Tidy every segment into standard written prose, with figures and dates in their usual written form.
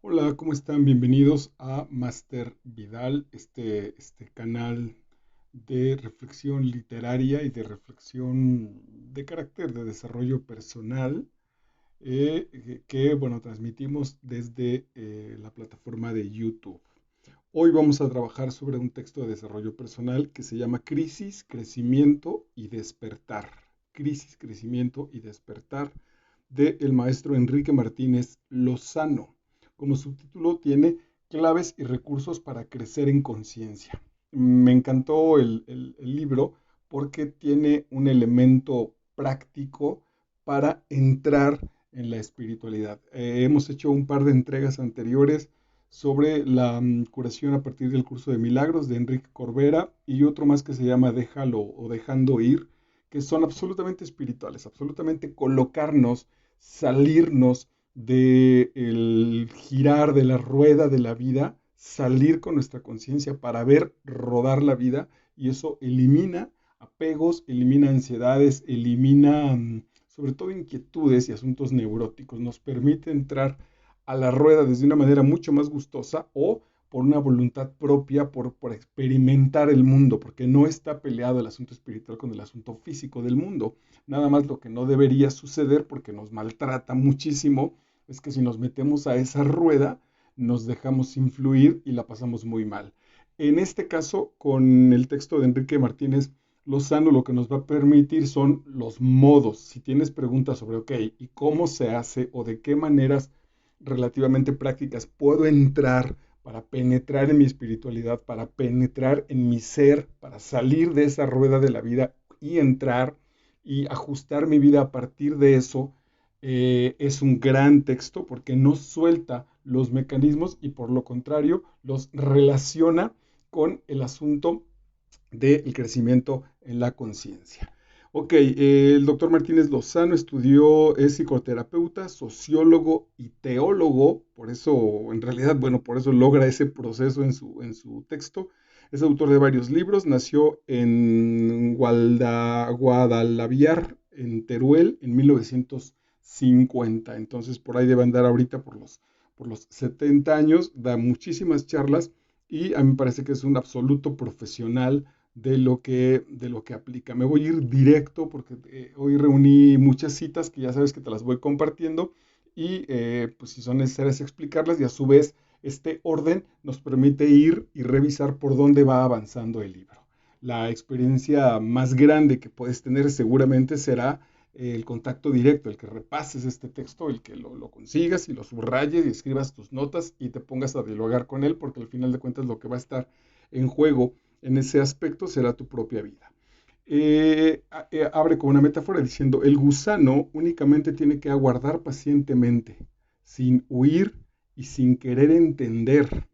Hola, ¿cómo están? Bienvenidos a Master Vidal, este canal de reflexión literaria y de reflexión de carácter de desarrollo personal bueno, transmitimos desde la plataforma de YouTube. Hoy vamos a trabajar sobre un texto de desarrollo personal que se llama Crisis, Crecimiento y Despertar. Crisis, Crecimiento y Despertar del maestro Enrique Martínez Lozano. Como subtítulo tiene Claves y recursos para crecer en conciencia. Me encantó el libro porque tiene un elemento práctico para entrar en la espiritualidad. Hemos hecho un par de entregas anteriores sobre la curación a partir del curso de milagros de Enrique Corbera y otro más que se llama Déjalo o Dejando Ir, que son absolutamente espirituales, absolutamente colocarnos, salirnos del girar de la rueda de la vida, salir con nuestra conciencia para ver rodar la vida, y eso elimina apegos, elimina ansiedades, elimina sobre todo inquietudes y asuntos neuróticos, nos permite entrar a la rueda desde una manera mucho más gustosa o por una voluntad propia, por experimentar el mundo, porque no está peleado el asunto espiritual con el asunto físico del mundo. Nada más lo que no debería suceder, porque nos maltrata muchísimo, es que si nos metemos a esa rueda, nos dejamos influir y la pasamos muy mal. En este caso, con el texto de Enrique Martínez Lozano, lo que nos va a permitir son los modos. Si tienes preguntas sobre, ok, ¿y cómo se hace o de qué maneras relativamente prácticas puedo entrar para penetrar en mi espiritualidad, para penetrar en mi ser, para salir de esa rueda de la vida y entrar y ajustar mi vida a partir de eso? Es un gran texto porque no suelta los mecanismos y por lo contrario los relaciona con el asunto del crecimiento en la conciencia. Ok, el doctor Martínez Lozano es psicoterapeuta, sociólogo y teólogo, por eso, en realidad, bueno, por eso logra ese proceso en su texto. Es autor de varios libros, nació en Guadalaviar, en Teruel, en 1950, entonces por ahí debe andar ahorita por los 70 años, da muchísimas charlas y a mí me parece que es un absoluto profesional de lo que aplica. Me voy a ir directo porque hoy reuní muchas citas que ya sabes que te las voy compartiendo y pues si son necesarias explicarlas, y a su vez este orden nos permite ir y revisar por dónde va avanzando el libro. La experiencia más grande que puedes tener seguramente será el contacto directo, el que repases este texto, el que lo consigas y lo subrayes y escribas tus notas y te pongas a dialogar con él, porque al final de cuentas lo que va a estar en juego en ese aspecto será tu propia vida. Abre con una metáfora diciendo, el gusano únicamente tiene que aguardar pacientemente, sin huir y sin querer entender,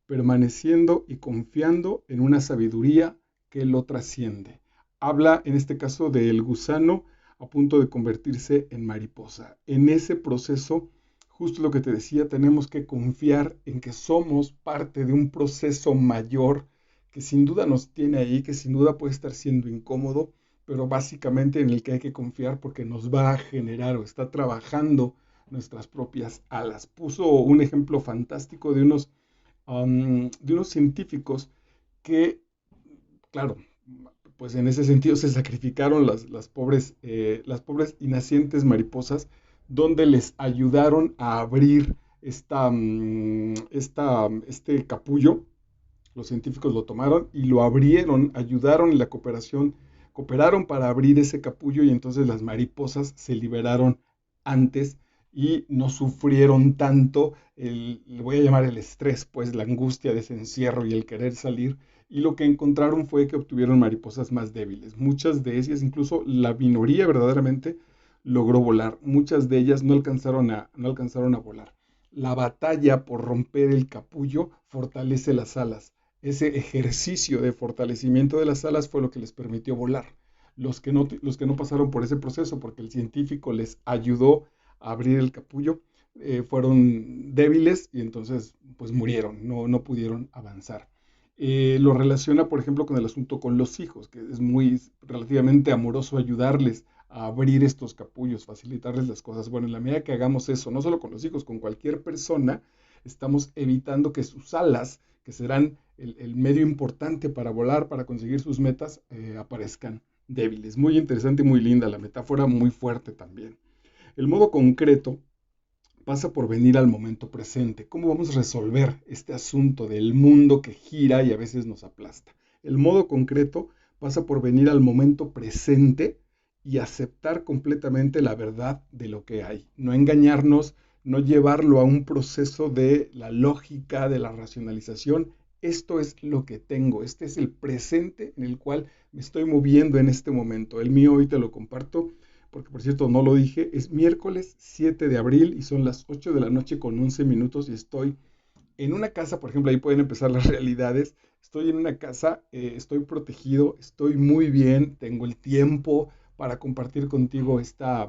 permaneciendo y confiando en una sabiduría que lo trasciende. Habla en este caso del gusano a punto de convertirse en mariposa. En ese proceso, justo lo que te decía, tenemos que confiar en que somos parte de un proceso mayor que sin duda nos tiene ahí, que sin duda puede estar siendo incómodo, pero básicamente en el que hay que confiar porque nos va a generar o está trabajando nuestras propias alas. Puso un ejemplo fantástico de unos científicos que, claro, pues en ese sentido se sacrificaron las pobres y nacientes mariposas, donde les ayudaron a abrir este capullo. Los científicos lo tomaron y lo abrieron, ayudaron en la cooperación, cooperaron para abrir ese capullo, y entonces las mariposas se liberaron antes y no sufrieron tanto le voy a llamar el estrés, pues la angustia de ese encierro y el querer salir. Y lo que encontraron fue que obtuvieron mariposas más débiles. Muchas de ellas, incluso la minoría verdaderamente, logró volar. Muchas de ellas no alcanzaron a volar. La batalla por romper el capullo fortalece las alas. Ese ejercicio de fortalecimiento de las alas fue lo que les permitió volar. Los que no pasaron por ese proceso, porque el científico les ayudó a abrir el capullo, fueron débiles y entonces pues murieron, no pudieron avanzar. Lo relaciona, por ejemplo, con el asunto con los hijos, que es muy relativamente amoroso ayudarles a abrir estos capullos, facilitarles las cosas. Bueno, en la medida que hagamos eso, no solo con los hijos, con cualquier persona, estamos evitando que sus alas, que serán el medio importante para volar, para conseguir sus metas, aparezcan débiles. Muy interesante y muy linda la metáfora, muy fuerte también. El modo concreto pasa por venir al momento presente. ¿Cómo vamos a resolver este asunto del mundo que gira y a veces nos aplasta? El modo concreto pasa por venir al momento presente y aceptar completamente la verdad de lo que hay. No engañarnos, no llevarlo a un proceso de la lógica, de la racionalización. Esto es lo que tengo, este es el presente en el cual me estoy moviendo en este momento. El mío hoy te lo comparto porque por cierto no lo dije, es miércoles 7 de abril y son las 8 de la noche con 11 minutos y estoy en una casa, por ejemplo, ahí pueden empezar las realidades. Estoy en una casa, estoy protegido, estoy muy bien, tengo el tiempo para compartir contigo esta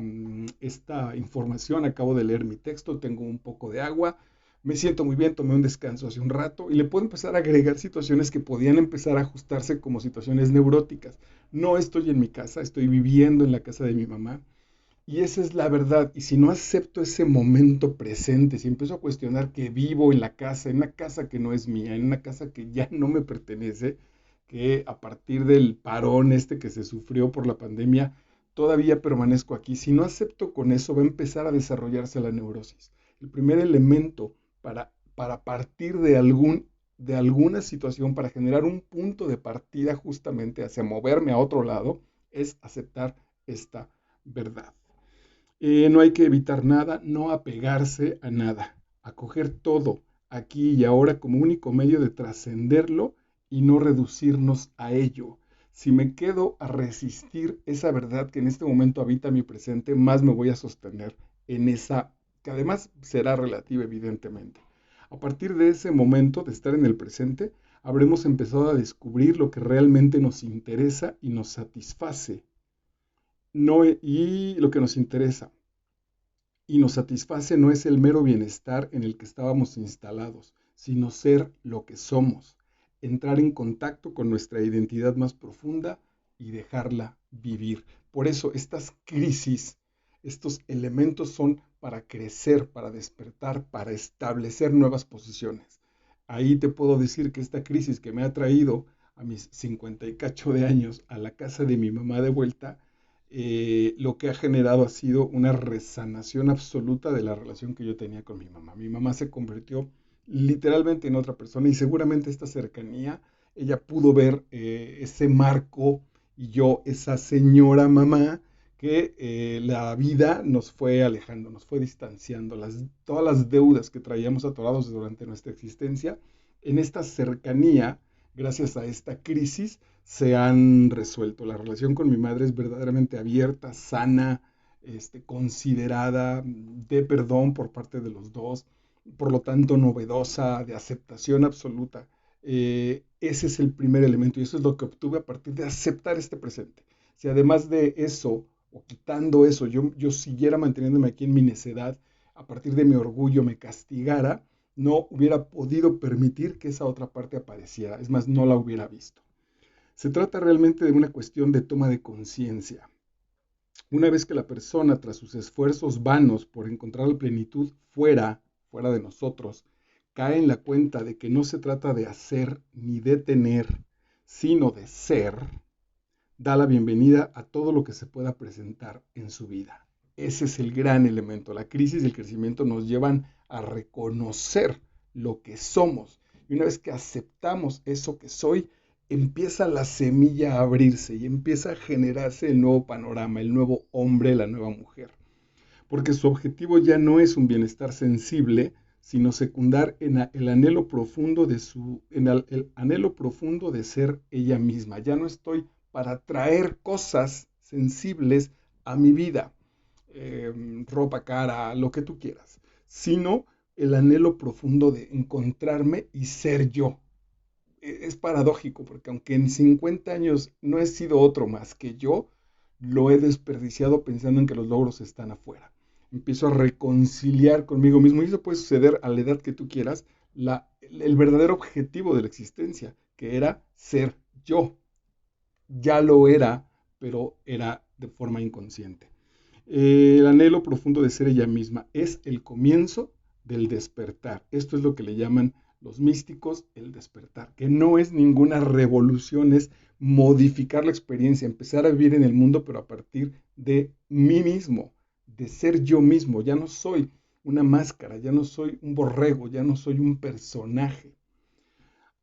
información. Acabo de leer mi texto, tengo un poco de agua, me siento muy bien, tomé un descanso hace un rato y le puedo empezar a agregar situaciones que podían empezar a ajustarse como situaciones neuróticas. No estoy en mi casa, estoy viviendo en la casa de mi mamá. Y esa es la verdad. Y si no acepto ese momento presente, si empiezo a cuestionar que vivo en la casa, en una casa que no es mía, en una casa que ya no me pertenece, que a partir del parón este que se sufrió por la pandemia, todavía permanezco aquí. Si no acepto con eso, va a empezar a desarrollarse la neurosis. El primer elemento para partir de alguna situación, para generar un punto de partida justamente hacia moverme a otro lado, es aceptar esta verdad. No hay que evitar nada, no apegarse a nada, acoger todo aquí y ahora como único medio de trascenderlo y no reducirnos a ello. Si me quedo a resistir esa verdad que en este momento habita mi presente, más me voy a sostener en esa, que además será relativa evidentemente. A partir de ese momento de estar en el presente, habremos empezado a descubrir lo que realmente nos interesa y nos satisface, y lo que nos interesa y nos satisface no es el mero bienestar en el que estábamos instalados, sino ser lo que somos, entrar en contacto con nuestra identidad más profunda y dejarla vivir. Por eso estas crisis, estos elementos son para crecer, para despertar, para establecer nuevas posiciones. Ahí te puedo decir que esta crisis que me ha traído a mis 50 y cacho de años a la casa de mi mamá de vuelta, lo que ha generado ha sido una resanación absoluta de la relación que yo tenía con mi mamá. Mi mamá se convirtió literalmente en otra persona y seguramente esta cercanía, ella pudo ver ese marco y yo esa señora mamá que la vida nos fue alejando, nos fue distanciando, todas las deudas que traíamos atorados durante nuestra existencia, en esta cercanía, gracias a esta crisis, se han resuelto. La relación con mi madre es verdaderamente abierta, sana, considerada, de perdón por parte de los dos, por lo tanto novedosa, de aceptación absoluta. Ese es el primer elemento y eso es lo que obtuve a partir de aceptar este presente. Si además de eso, o quitando eso, yo siguiera manteniéndome aquí en mi necedad, a partir de mi orgullo me castigara, no hubiera podido permitir que esa otra parte apareciera. Es más, no la hubiera visto. Se trata realmente de una cuestión de toma de conciencia. Una vez que la persona, tras sus esfuerzos vanos por encontrar la plenitud fuera de nosotros, cae en la cuenta de que no se trata de hacer ni de tener, sino de ser, da la bienvenida a todo lo que se pueda presentar en su vida. Ese es el gran elemento. La crisis y el crecimiento nos llevan a reconocer lo que somos. Y una vez que aceptamos eso que soy, empieza la semilla a abrirse y empieza a generarse el nuevo panorama, el nuevo hombre, la nueva mujer. Porque su objetivo ya no es un bienestar sensible, sino secundar en el anhelo profundo el anhelo profundo de ser ella misma. Ya no estoy para traer cosas sensibles a mi vida, ropa cara, lo que tú quieras, sino el anhelo profundo de encontrarme y ser yo. Es paradójico, porque aunque en 50 años no he sido otro más que yo, lo he desperdiciado pensando en que los logros están afuera. Empiezo a reconciliar conmigo mismo y eso puede suceder a la edad que tú quieras, el verdadero objetivo de la existencia, que era ser yo. Ya lo era, pero era de forma inconsciente. El anhelo profundo de ser ella misma es el comienzo del despertar. Esto es lo que le llaman los místicos el despertar, que no es ninguna revolución, es modificar la experiencia, empezar a vivir en el mundo, pero a partir de mí mismo, de ser yo mismo. Ya no soy una máscara, ya no soy un borrego, ya no soy un personaje.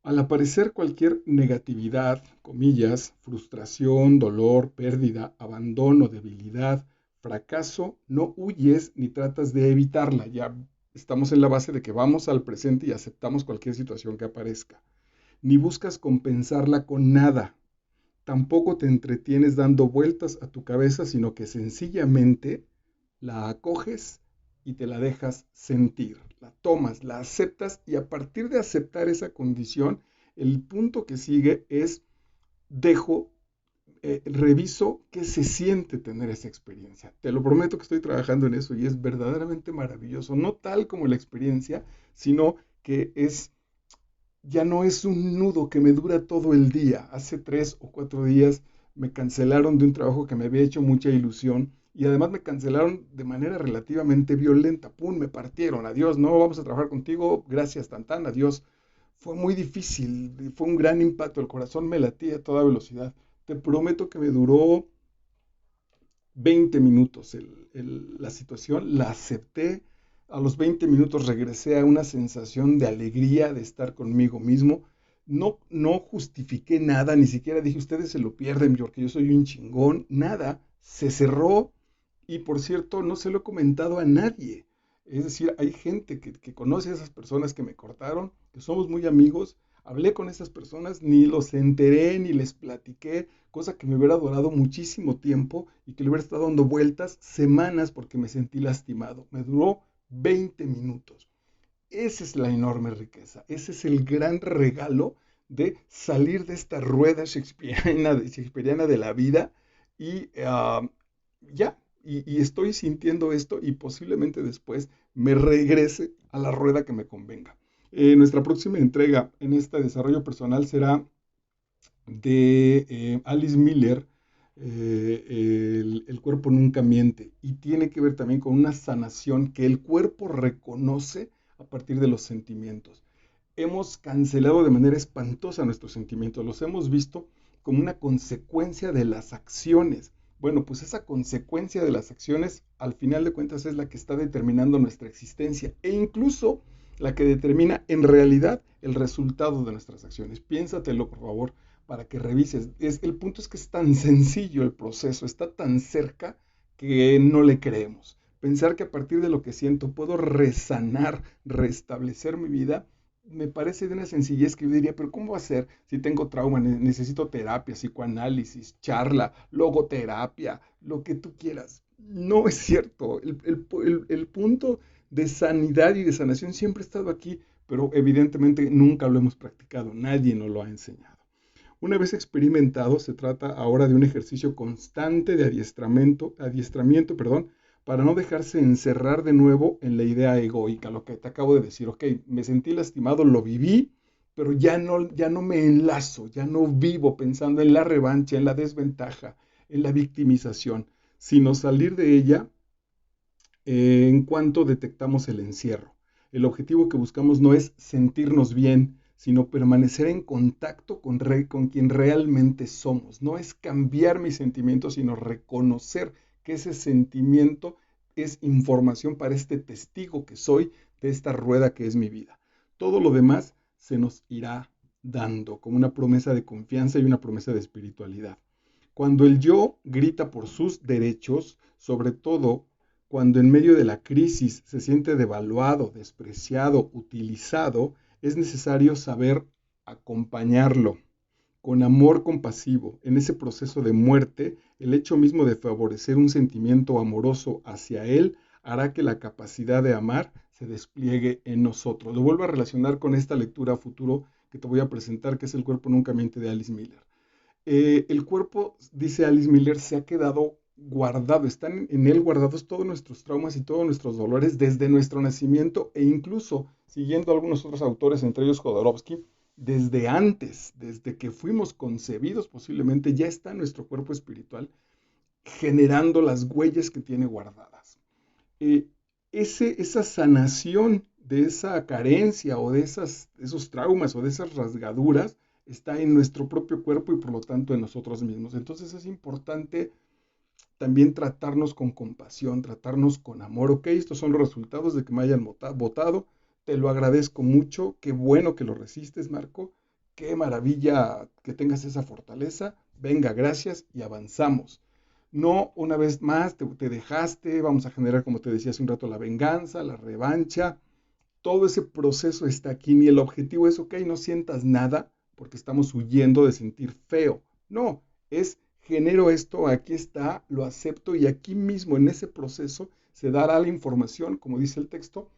Al aparecer cualquier negatividad, comillas, frustración, dolor, pérdida, abandono, debilidad, fracaso, no huyes ni tratas de evitarla. Ya estamos en la base de que vamos al presente y aceptamos cualquier situación que aparezca. Ni buscas compensarla con nada. Tampoco te entretienes dando vueltas a tu cabeza, sino que sencillamente la acoges y te la dejas sentir. La tomas, la aceptas y a partir de aceptar esa condición, el punto que sigue es dejo, reviso qué se siente tener esa experiencia. Te lo prometo que estoy trabajando en eso y es verdaderamente maravilloso. No tal como la experiencia, sino que ya no es un nudo que me dura todo el día. Hace 3 o 4 días me cancelaron de un trabajo que me había hecho mucha ilusión y además me cancelaron de manera relativamente violenta. ¡Pum! Me partieron. Adiós, no vamos a trabajar contigo. Gracias, Tantán. Adiós. Fue muy difícil. Fue un gran impacto. El corazón me latía a toda velocidad. Te prometo que me duró 20 minutos la situación, la acepté. A los 20 minutos regresé a una sensación de alegría de estar conmigo mismo. No justifiqué nada, ni siquiera dije, ustedes se lo pierden porque yo soy un chingón. Nada, se cerró y por cierto, no se lo he comentado a nadie. Es decir, hay gente que conoce a esas personas que me cortaron, que somos muy amigos. Hablé con esas personas, ni los enteré, ni les platiqué, cosa que me hubiera durado muchísimo tiempo y que le hubiera estado dando vueltas semanas porque me sentí lastimado. Me duró 20 minutos. Esa es la enorme riqueza, ese es el gran regalo de salir de esta rueda shakespeariana de la vida y ya, y estoy sintiendo esto y posiblemente después me regrese a la rueda que me convenga. Nuestra próxima entrega en este desarrollo personal será de Alice Miller, el cuerpo nunca miente, y tiene que ver también con una sanación que el cuerpo reconoce a partir de los sentimientos. Hemos cancelado de manera espantosa nuestros sentimientos, los hemos visto como una consecuencia de las acciones. Bueno, pues esa consecuencia de las acciones, al final de cuentas, es la que está determinando nuestra existencia e incluso la que determina en realidad el resultado de nuestras acciones. Piénsatelo, por favor, para que revises. El punto es que es tan sencillo el proceso, está tan cerca que no le creemos. Pensar que a partir de lo que siento puedo resanar, restablecer mi vida, me parece de una sencillez que yo diría, pero ¿cómo va a ser si tengo trauma? Necesito terapia, psicoanálisis, charla, logoterapia, lo que tú quieras. No es cierto. El punto de sanidad y de sanación siempre ha estado aquí, pero evidentemente nunca lo hemos practicado, nadie nos lo ha enseñado. Una vez experimentado, se trata ahora de un ejercicio constante de adiestramiento, para no dejarse encerrar de nuevo en la idea egoica, lo que te acabo de decir. Ok, me sentí lastimado, lo viví, pero ya no me enlazo, ya no vivo pensando en la revancha, en la desventaja, en la victimización, sino salir de ella en cuanto detectamos el encierro. El objetivo que buscamos no es sentirnos bien, sino permanecer en contacto con quien realmente somos. No es cambiar mis sentimientos, sino reconocer que ese sentimiento es información para este testigo que soy de esta rueda que es mi vida. Todo lo demás se nos irá dando como una promesa de confianza y una promesa de espiritualidad. Cuando el yo grita por sus derechos, sobre todo cuando en medio de la crisis se siente devaluado, despreciado, utilizado, es necesario saber acompañarlo con amor compasivo. En ese proceso de muerte, el hecho mismo de favorecer un sentimiento amoroso hacia él hará que la capacidad de amar se despliegue en nosotros. Lo vuelvo a relacionar con esta lectura a futuro que te voy a presentar, que es El cuerpo nunca miente de Alice Miller. El cuerpo, dice Alice Miller, se ha quedado guardado, están en él guardados todos nuestros traumas y todos nuestros dolores desde nuestro nacimiento e incluso, siguiendo algunos otros autores, entre ellos Jodorowsky, desde antes, desde que fuimos concebidos posiblemente, ya está nuestro cuerpo espiritual generando las huellas que tiene guardadas. Esa sanación de esa carencia o de esos traumas o de esas rasgaduras está en nuestro propio cuerpo y por lo tanto en nosotros mismos. Entonces es importante también tratarnos con compasión, tratarnos con amor. Ok, estos son los resultados de que me hayan votado. Te lo agradezco mucho. Qué bueno que lo resistes, Marco. Qué maravilla que tengas esa fortaleza. Venga, gracias y avanzamos. No, una vez más, te dejaste, vamos a generar, como te decía hace un rato, la venganza, la revancha. Todo ese proceso está aquí. Ni el objetivo es, ok, no sientas nada porque estamos huyendo de sentir feo. No, es genero esto, aquí está, lo acepto y aquí mismo en ese proceso se dará la información, como dice el texto,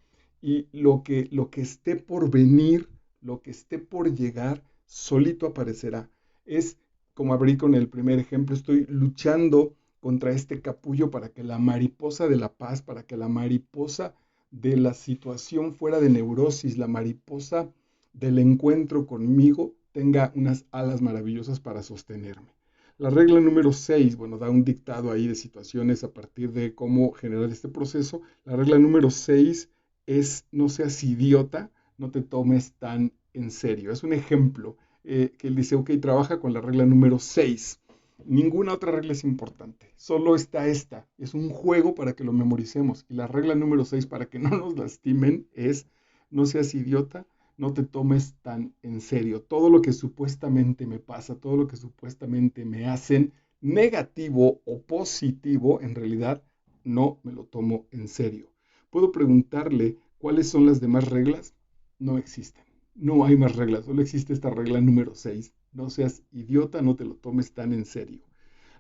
y lo que esté por venir, lo que esté por llegar, solito aparecerá. Es como abrí con el primer ejemplo, estoy luchando contra este capullo para que la mariposa de la paz, para que la mariposa de la situación fuera de neurosis, la mariposa del encuentro conmigo tenga unas alas maravillosas para sostenerme. La regla número 6, bueno, da un dictado ahí de situaciones a partir de cómo generar este proceso. La regla número 6 es no seas idiota, no te tomes tan en serio. Es un ejemplo que él dice, ok, trabaja con la regla número 6. Ninguna otra regla es importante, solo está esta. Es un juego para que lo memoricemos. Y la regla número 6 para que no nos lastimen es no seas idiota, no te tomes tan en serio. Todo lo que supuestamente me pasa, todo lo que supuestamente me hacen, negativo o positivo, en realidad no me lo tomo en serio. Puedo preguntarle cuáles son las demás reglas. No existen. No hay más reglas, solo existe esta regla número 6. No seas idiota, no te lo tomes tan en serio.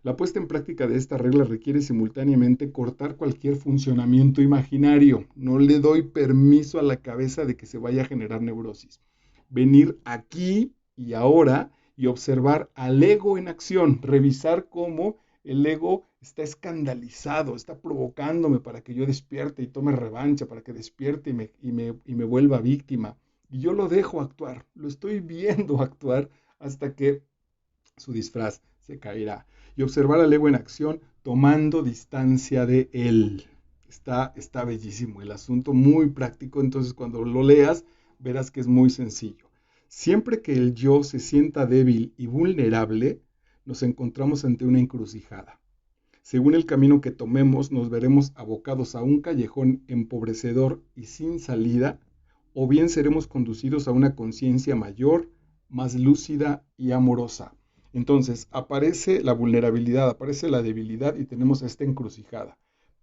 La puesta en práctica de esta regla requiere simultáneamente cortar cualquier funcionamiento imaginario. No le doy permiso a la cabeza de que se vaya a generar neurosis. Venir aquí y ahora y observar al ego en acción, revisar cómo el ego está escandalizado, está provocándome para que yo despierte y tome revancha, para que despierte y me vuelva víctima. Y yo lo dejo actuar, lo estoy viendo actuar hasta que su disfraz se caerá. Y observar al ego en acción tomando distancia de él. Está bellísimo el asunto, muy práctico, entonces cuando lo leas verás que es muy sencillo. Siempre que el yo se sienta débil y vulnerable, nos encontramos ante una encrucijada. Según el camino que tomemos, nos veremos abocados a un callejón empobrecedor y sin salida, o bien seremos conducidos a una conciencia mayor, más lúcida y amorosa. Entonces, aparece la vulnerabilidad, aparece la debilidad y tenemos esta encrucijada.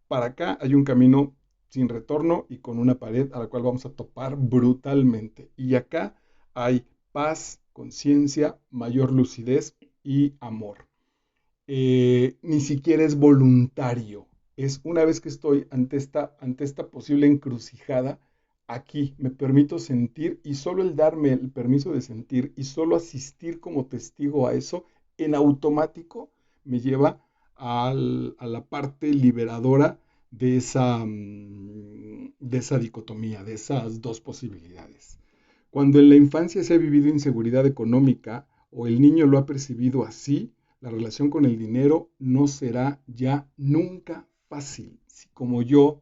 Para acá hay un camino sin retorno y con una pared a la cual vamos a topar brutalmente. Y acá hay paz, conciencia, mayor lucidez y amor. Ni siquiera es voluntario. Es una vez que estoy ante esta posible encrucijada, aquí me permito sentir y solo el darme el permiso de sentir y solo asistir como testigo a eso, en automático me lleva a la parte liberadora de esa dicotomía, de esas dos posibilidades. Cuando en la infancia se ha vivido inseguridad económica o el niño lo ha percibido así, la relación con el dinero no será ya nunca fácil. Si como yo,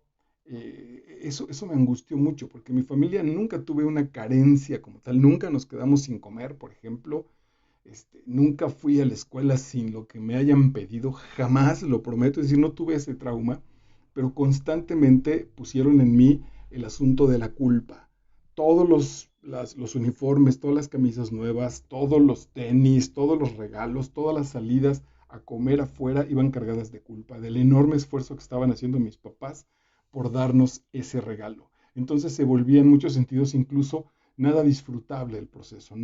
eso me angustió mucho, porque mi familia nunca tuve una carencia como tal, nunca nos quedamos sin comer, por ejemplo, nunca fui a la escuela sin lo que me hayan pedido, jamás, lo prometo, es decir, no tuve ese trauma, pero constantemente pusieron en mí el asunto de la culpa. Todos los uniformes, todas las camisas nuevas, todos los tenis, todos los regalos, todas las salidas a comer afuera iban cargadas de culpa, del enorme esfuerzo que estaban haciendo mis papás por darnos ese regalo. Entonces se volvía en muchos sentidos incluso nada disfrutable el proceso.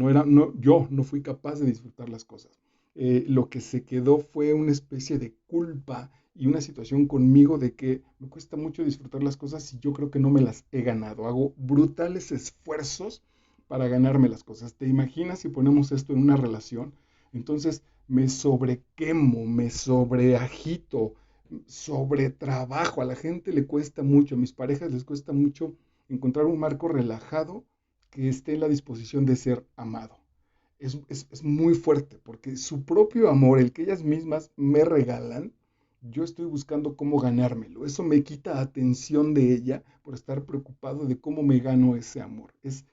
Yo no fui capaz de disfrutar las cosas. Lo que se quedó fue una especie de culpa y una situación conmigo de que me cuesta mucho disfrutar las cosas y yo creo que no me las he ganado. Hago brutales esfuerzos para ganarme las cosas. ¿Te imaginas si ponemos esto en una relación? Entonces me sobrequemo, me sobreagito, sobretrabajo. A la gente le cuesta mucho, a mis parejas les cuesta mucho encontrar un marco relajado que esté en la disposición de ser amado. Es muy fuerte porque su propio amor, el que ellas mismas me regalan, yo estoy buscando cómo ganármelo. Eso me quita atención de ella por estar preocupado de cómo me gano ese amor. Es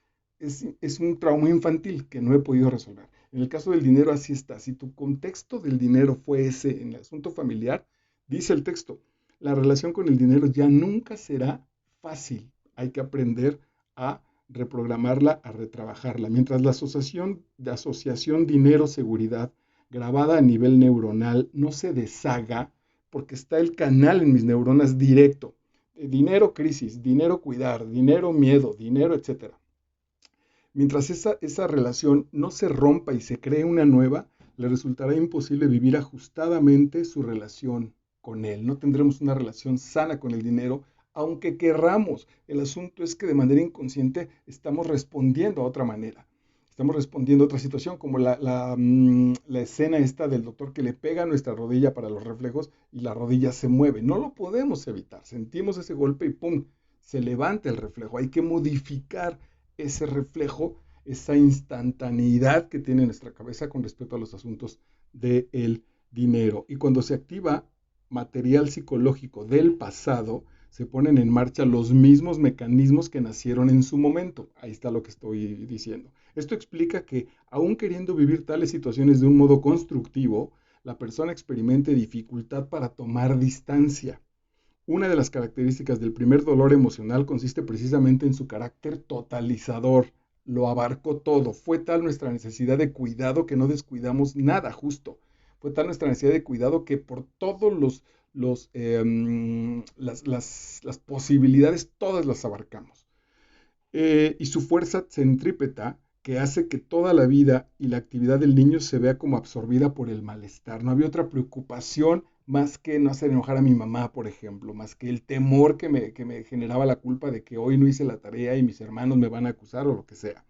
un trauma infantil que no he podido resolver. En el caso del dinero, así está. Si tu contexto del dinero fue ese en el asunto familiar, dice el texto, la relación con el dinero ya nunca será fácil. Hay que aprender a reprogramarla, a retrabajarla. Mientras la asociación dinero-seguridad grabada a nivel neuronal no se deshaga, porque está el canal en mis neuronas directo. Dinero crisis, dinero cuidar, dinero miedo, dinero etcétera. Mientras esa relación no se rompa y se cree una nueva, le resultará imposible vivir ajustadamente su relación con él. No tendremos una relación sana con el dinero, aunque querramos. El asunto es que de manera inconsciente estamos respondiendo a otra manera. Estamos respondiendo a otra situación, como la escena esta del doctor que le pega a nuestra rodilla para los reflejos y la rodilla se mueve. No lo podemos evitar. Sentimos ese golpe y ¡pum! Se levanta el reflejo. Hay que modificar ese reflejo, esa instantaneidad que tiene nuestra cabeza con respecto a los asuntos del dinero. Y cuando se activa material psicológico del pasado, se ponen en marcha los mismos mecanismos que nacieron en su momento. Ahí está lo que estoy diciendo. Esto explica que, aun queriendo vivir tales situaciones de un modo constructivo, la persona experimente dificultad para tomar distancia. Una de las características del primer dolor emocional consiste precisamente en su carácter totalizador. Lo abarcó todo. Fue tal nuestra necesidad de cuidado que no descuidamos nada justo. Fue tal nuestra necesidad de cuidado que por todos las posibilidades, todas las abarcamos. Y su fuerza centrípeta que hace que toda la vida y la actividad del niño se vea como absorbida por el malestar. No había otra preocupación más que no hacer enojar a mi mamá, por ejemplo, más que el temor que me generaba la culpa de que hoy no hice la tarea y mis hermanos me van a acusar o lo que sea.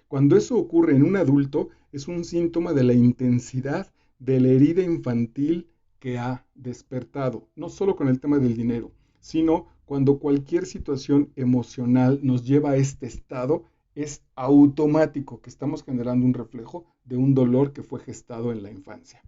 Cuando eso ocurre en un adulto, es un síntoma de la intensidad de la herida infantil que ha despertado, no solo con el tema del dinero, sino cuando cualquier situación emocional nos lleva a este estado, es automático que estamos generando un reflejo de un dolor que fue gestado en la infancia.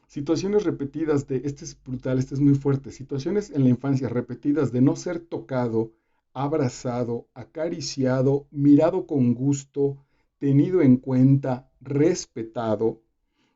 Situaciones repetidas de, este es brutal, este es muy fuerte, situaciones en la infancia repetidas de no ser tocado, abrazado, acariciado, mirado con gusto, tenido en cuenta, respetado,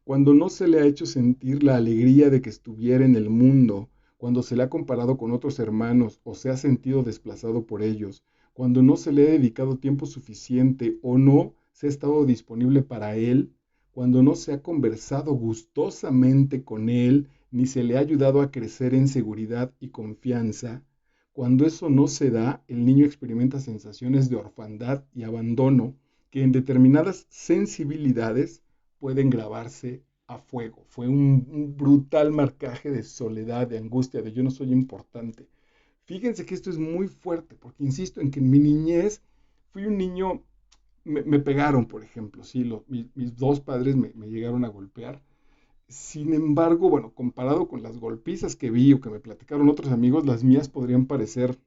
cuando no se le ha hecho sentir la alegría de que estuviera en el mundo, cuando se le ha comparado con otros hermanos o se ha sentido desplazado por ellos, cuando no se le ha dedicado tiempo suficiente o no se ha estado disponible para él, cuando no se ha conversado gustosamente con él, ni se le ha ayudado a crecer en seguridad y confianza, cuando eso no se da, el niño experimenta sensaciones de orfandad y abandono que en determinadas sensibilidades pueden grabarse a fuego. Fue un brutal marcaje de soledad, de angustia, de yo no soy importante. Fíjense que esto es muy fuerte, porque insisto en que en mi niñez fui un niño, me pegaron, por ejemplo, sí, mis dos padres me llegaron a golpear. Sin embargo, bueno, comparado con las golpizas que vi o que me platicaron otros amigos, las mías podrían parecer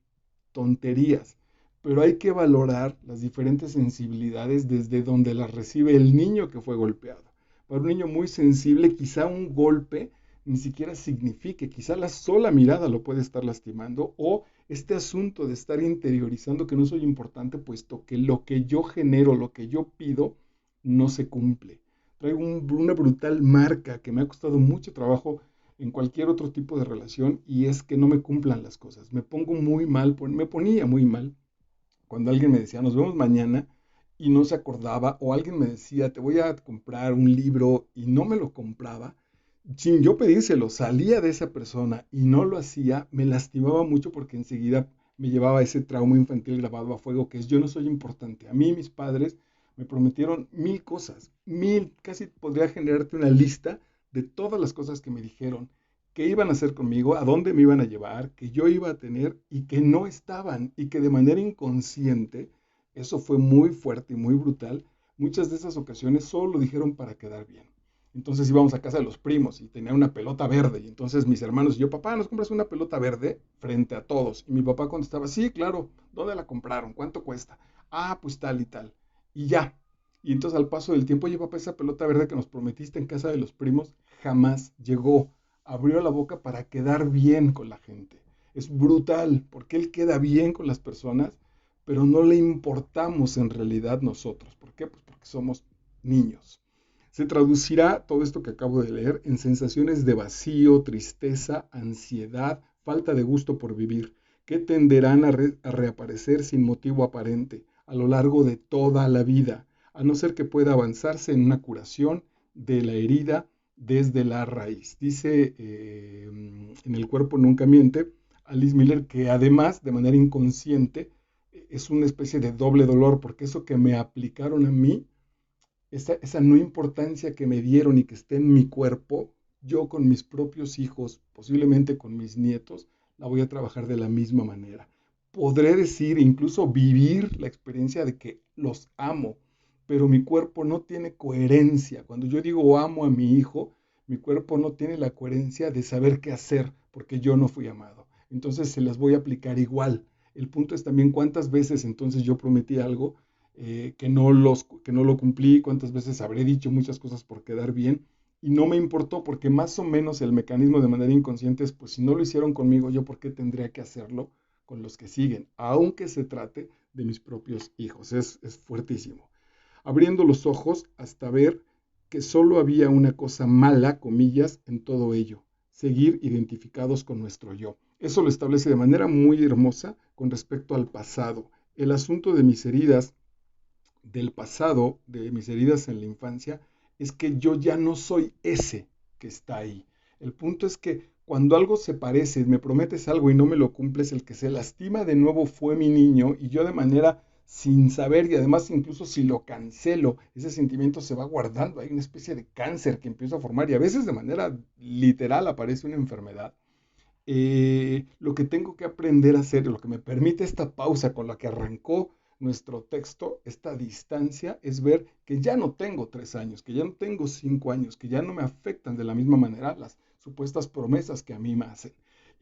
tonterías, pero hay que valorar las diferentes sensibilidades desde donde las recibe el niño que fue golpeado. Para un niño muy sensible, quizá un golpe ni siquiera signifique, quizá la sola mirada lo puede estar lastimando o este asunto de estar interiorizando que no soy importante puesto que lo que yo genero, lo que yo pido, no se cumple. Traigo una brutal marca que me ha costado mucho trabajo en cualquier otro tipo de relación y es que no me cumplan las cosas. Me pongo muy mal, me ponía muy mal cuando alguien me decía, nos vemos mañana y no se acordaba, o alguien me decía, te voy a comprar un libro y no me lo compraba, sin yo pedírselo, salía de esa persona y no lo hacía, me lastimaba mucho porque enseguida me llevaba ese trauma infantil grabado a fuego que es yo no soy importante. A mí mis padres me prometieron mil cosas, mil, casi podría generarte una lista de todas las cosas que me dijeron, que iban a hacer conmigo, a dónde me iban a llevar, que yo iba a tener y que no estaban y que de manera inconsciente, eso fue muy fuerte y muy brutal, muchas de esas ocasiones solo lo dijeron para quedar bien. Entonces íbamos a casa de los primos y tenía una pelota verde. Y entonces mis hermanos y yo, papá, ¿nos compras una pelota verde? Frente a todos. Y mi papá contestaba, sí, claro, ¿dónde la compraron? ¿Cuánto cuesta? Ah, pues tal y tal. Y ya. Y entonces al paso del tiempo, oye, papá, esa pelota verde que nos prometiste en casa de los primos jamás llegó. abrió la boca para quedar bien con la gente. Es brutal, porque él queda bien con las personas, pero no le importamos en realidad nosotros. ¿Por qué? Pues porque somos niños. Se traducirá todo esto que acabo de leer en sensaciones de vacío, tristeza, ansiedad, falta de gusto por vivir, que tenderán a reaparecer sin motivo aparente a lo largo de toda la vida, a no ser que pueda avanzarse en una curación de la herida desde la raíz. Dice en El cuerpo nunca miente, Alice Miller, que además, de manera inconsciente, es una especie de doble dolor, porque eso que me aplicaron a mí, esa no importancia que me dieron y que esté en mi cuerpo, yo con mis propios hijos, posiblemente con mis nietos, la voy a trabajar de la misma manera. Podré decir, incluso vivir la experiencia de que los amo, pero mi cuerpo no tiene coherencia. Cuando yo digo amo a mi hijo, mi cuerpo no tiene la coherencia de saber qué hacer, porque yo no fui amado. Entonces se las voy a aplicar igual. El punto es también cuántas veces entonces yo prometí algo que no lo cumplí, cuántas veces habré dicho muchas cosas por quedar bien y no me importó porque más o menos el mecanismo de manera inconsciente es, pues si no lo hicieron conmigo, yo por qué tendría que hacerlo con los que siguen, aunque se trate de mis propios hijos. Es fuertísimo. Abriendo los ojos hasta ver que solo había una cosa mala, comillas, en todo ello, seguir identificados con nuestro yo. Eso lo establece de manera muy hermosa con respecto al pasado. El asunto de mis heridas del pasado, de mis heridas en la infancia, es que yo ya no soy ese que está ahí. El punto es que cuando algo se parece, me prometes algo y no me lo cumples, el que se lastima de nuevo fue mi niño y yo de manera sin saber y además incluso si lo cancelo, ese sentimiento se va guardando, hay una especie de cáncer que empieza a formar y a veces de manera literal aparece una enfermedad. Lo que tengo que aprender a hacer, lo que me permite esta pausa con la que arrancó nuestro texto, esta distancia, es ver que ya no tengo 3 años, que ya no tengo 5 años, que ya no me afectan de la misma manera las supuestas promesas que a mí me hacen.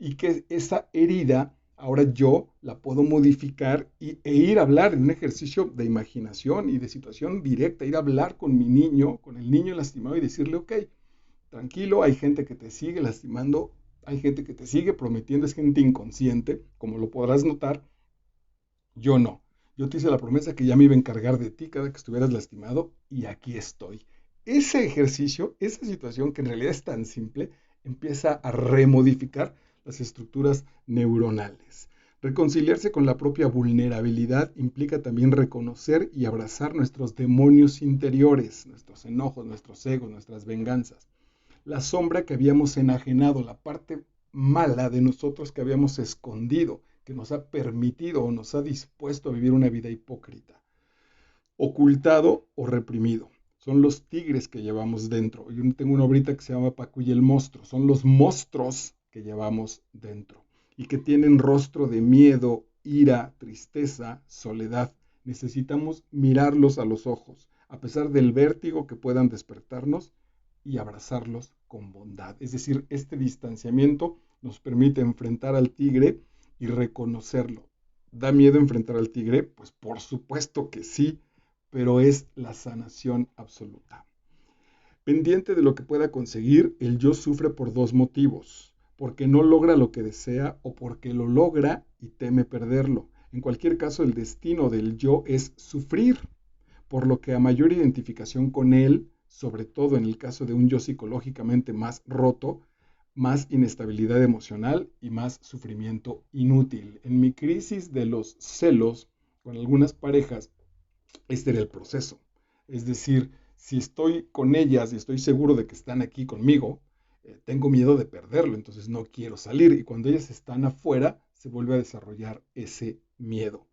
Y que esa herida, ahora yo la puedo modificar e ir a hablar en un ejercicio de imaginación y de situación directa, ir a hablar con mi niño, con el niño lastimado y decirle, ok, tranquilo, hay gente que te sigue lastimando, hay gente que te sigue prometiendo, es gente inconsciente, como lo podrás notar, yo no. Yo te hice la promesa que ya me iba a encargar de ti cada que estuvieras lastimado y aquí estoy. Ese ejercicio, esa situación que en realidad es tan simple, empieza a remodificar las estructuras neuronales. Reconciliarse con la propia vulnerabilidad implica también reconocer y abrazar nuestros demonios interiores, nuestros enojos, nuestros egos, nuestras venganzas. La sombra que habíamos enajenado, la parte mala de nosotros que habíamos escondido, que nos ha permitido o nos ha dispuesto a vivir una vida hipócrita, ocultado o reprimido. Son los tigres que llevamos dentro. Yo tengo una obrita que se llama Paco y el monstruo. Son los monstruos que llevamos dentro y que tienen rostro de miedo, ira, tristeza, soledad. Necesitamos mirarlos a los ojos, a pesar del vértigo que puedan despertarnos y abrazarlos con bondad. Es decir, este distanciamiento nos permite enfrentar al tigre y reconocerlo. ¿Da miedo enfrentar al tigre? Pues por supuesto que sí, pero es la sanación absoluta. Pendiente de lo que pueda conseguir, el yo sufre por dos motivos, porque no logra lo que desea o porque lo logra y teme perderlo. En cualquier caso, el destino del yo es sufrir, por lo que a mayor identificación con él, sobre todo en el caso de un yo psicológicamente más roto, más inestabilidad emocional y más sufrimiento inútil. En mi crisis de los celos con algunas parejas, este era el proceso. Es decir, si estoy con ellas y estoy seguro de que están aquí conmigo, tengo miedo de perderlo, entonces no quiero salir. Y cuando ellas están afuera, se vuelve a desarrollar ese miedo.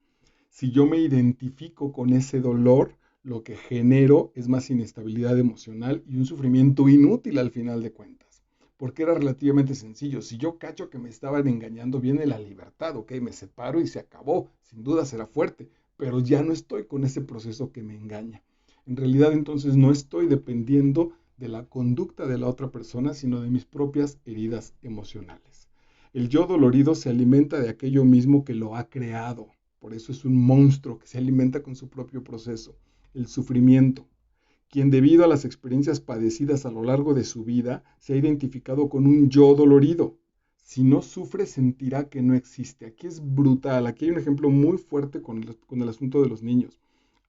Si yo me identifico con ese dolor, lo que genero es más inestabilidad emocional y un sufrimiento inútil al final de cuentas. Porque era relativamente sencillo. Si yo cacho que me estaban engañando, viene la libertad, ok, me separo y se acabó. Sin duda será fuerte, pero ya no estoy con ese proceso que me engaña. En realidad entonces no estoy dependiendo de la conducta de la otra persona, sino de mis propias heridas emocionales. El yo dolorido se alimenta de aquello mismo que lo ha creado. Por eso es un monstruo que se alimenta con su propio proceso, el sufrimiento. quien debido a las experiencias padecidas a lo largo de su vida se ha identificado con un yo dolorido. Si no sufre, sentirá que no existe. Aquí es brutal. Aquí hay un ejemplo muy fuerte con el asunto de los niños.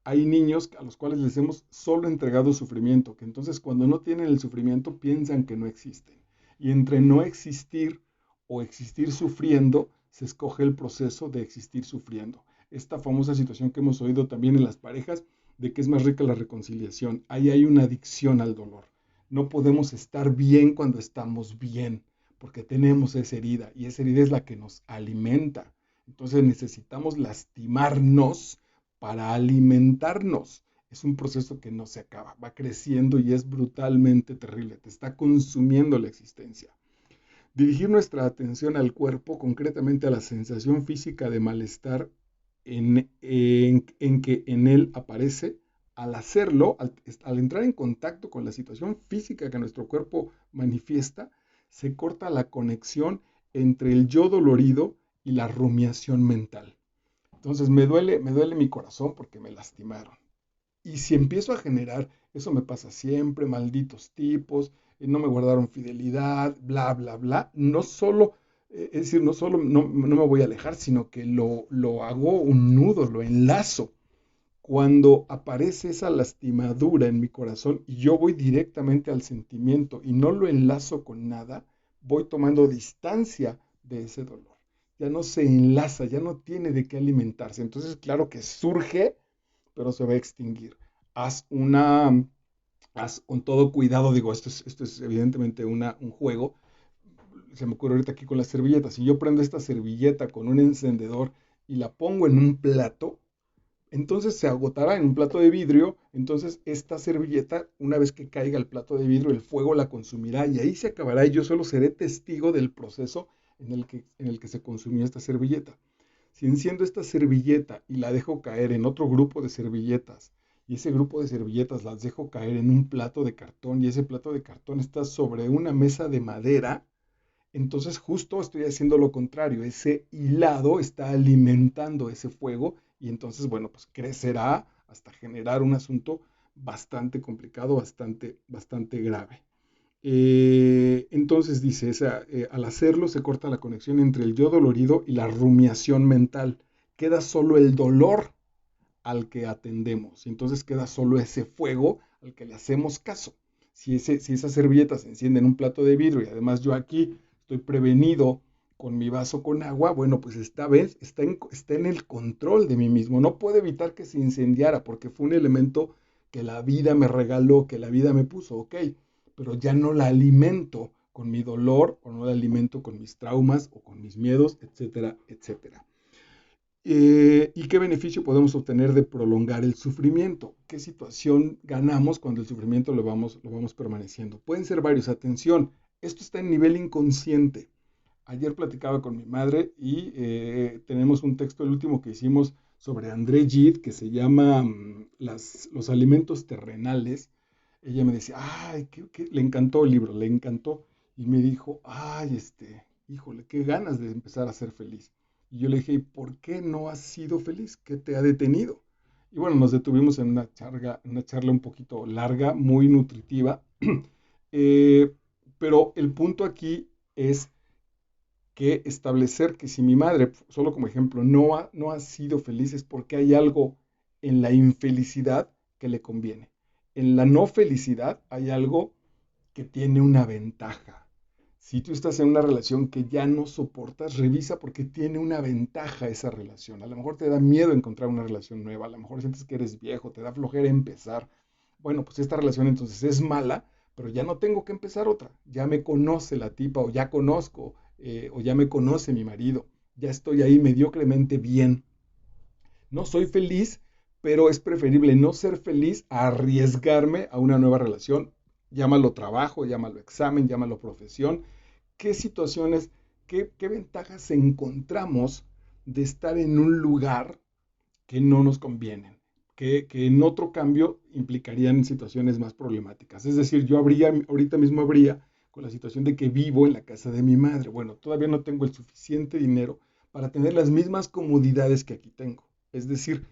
Hay niños a los cuales les hemos solo entregado sufrimiento, que entonces cuando no tienen el sufrimiento piensan que no existen. Y entre no existir o existir sufriendo, se escoge el proceso de existir sufriendo. Esta famosa situación que hemos oído también en las parejas, de que es más rica la reconciliación. Ahí hay una adicción al dolor. No podemos estar bien cuando estamos bien, porque tenemos esa herida, y esa herida es la que nos alimenta. Entonces necesitamos lastimarnos para alimentarnos. Es un proceso que no se acaba, va creciendo y es brutalmente terrible, te está consumiendo la existencia. Dirigir nuestra atención al cuerpo, concretamente a la sensación física de malestar en que en él aparece, al hacerlo, al entrar en contacto con la situación física que nuestro cuerpo manifiesta, se corta la conexión entre el yo dolorido y la rumiación mental. Entonces me duele mi corazón porque me lastimaron. Y si empiezo a generar, eso me pasa siempre, malditos tipos, no me guardaron fidelidad, bla, bla, bla, no solo, es decir, no solo no me voy a alejar, sino que lo hago un nudo, lo enlazo. Cuando aparece esa lastimadura en mi corazón y yo voy directamente al sentimiento y no lo enlazo con nada, voy tomando distancia de ese dolor. Ya no se enlaza, ya no tiene de qué alimentarse. Entonces, claro que surge, pero se va a extinguir. Haz una, haz con todo cuidado, digo, esto es evidentemente un juego. Se me ocurre ahorita aquí con las servilletas. Si yo prendo esta servilleta con un encendedor y la pongo en un plato, entonces se agotará en un plato de vidrio, entonces esta servilleta, una vez que caiga el plato de vidrio, el fuego la consumirá y ahí se acabará y yo solo seré testigo del proceso en el que se consumió esta servilleta. Si enciendo esta servilleta y la dejo caer en otro grupo de servilletas y ese grupo de servilletas las dejo caer en un plato de cartón y ese plato de cartón está sobre una mesa de madera, entonces justo estoy haciendo lo contrario, ese hilado está alimentando ese fuego y entonces, bueno, pues crecerá hasta generar un asunto bastante complicado, bastante grave. Entonces dice, al hacerlo se corta la conexión entre el yo dolorido y la rumiación mental. Queda solo el dolor al que atendemos. Y entonces queda solo ese fuego al que le hacemos caso. Si esa servilleta se enciende en un plato de vidrio y además yo aquí estoy prevenido con mi vaso con agua, bueno, pues esta vez está en el control de mí mismo. No puedo evitar que se incendiara porque fue un elemento que la vida me regaló, que la vida me puso, ok, pero ya no la alimento con mi dolor o no la alimento con mis traumas o con mis miedos, etcétera, etcétera. ¿Y qué beneficio podemos obtener de prolongar el sufrimiento? ¿Qué situación ganamos cuando el sufrimiento lo vamos permaneciendo? Pueden ser varios. Atención, esto está en nivel inconsciente. Ayer platicaba con mi madre y tenemos un texto, el último que hicimos sobre André Gide, que se llama los alimentos terrenales. Ella me decía, ay, le encantó el libro, le encantó. Y me dijo, ay, híjole, qué ganas de empezar a ser feliz. Y yo le dije, ¿y por qué no has sido feliz? ¿Qué te ha detenido? Y bueno, nos detuvimos en una charla un poquito larga, muy nutritiva. Eh, pero el punto aquí es que establecer que si mi madre, solo como ejemplo, no ha sido feliz es porque hay algo en la infelicidad que le conviene. En la no felicidad hay algo que tiene una ventaja. Si tú estás en una relación que ya no soportas, revisa porque tiene una ventaja esa relación. A lo mejor te da miedo encontrar una relación nueva, a lo mejor sientes que eres viejo, te da flojera empezar. Bueno, pues esta relación entonces es mala, pero ya no tengo que empezar otra. Ya me conoce la tipa o ya conozco o ya me conoce mi marido. Ya estoy ahí mediocremente bien. No soy feliz, pero es preferible no ser feliz a arriesgarme a una nueva relación. Llámalo trabajo, llámalo examen, llámalo profesión. ¿Qué situaciones, qué ventajas encontramos de estar en un lugar que no nos convienen? Que en otro cambio implicarían situaciones más problemáticas. Es decir, ahorita mismo habría con la situación de que vivo en la casa de mi madre. Bueno, todavía no tengo el suficiente dinero para tener las mismas comodidades que aquí tengo. Es decir,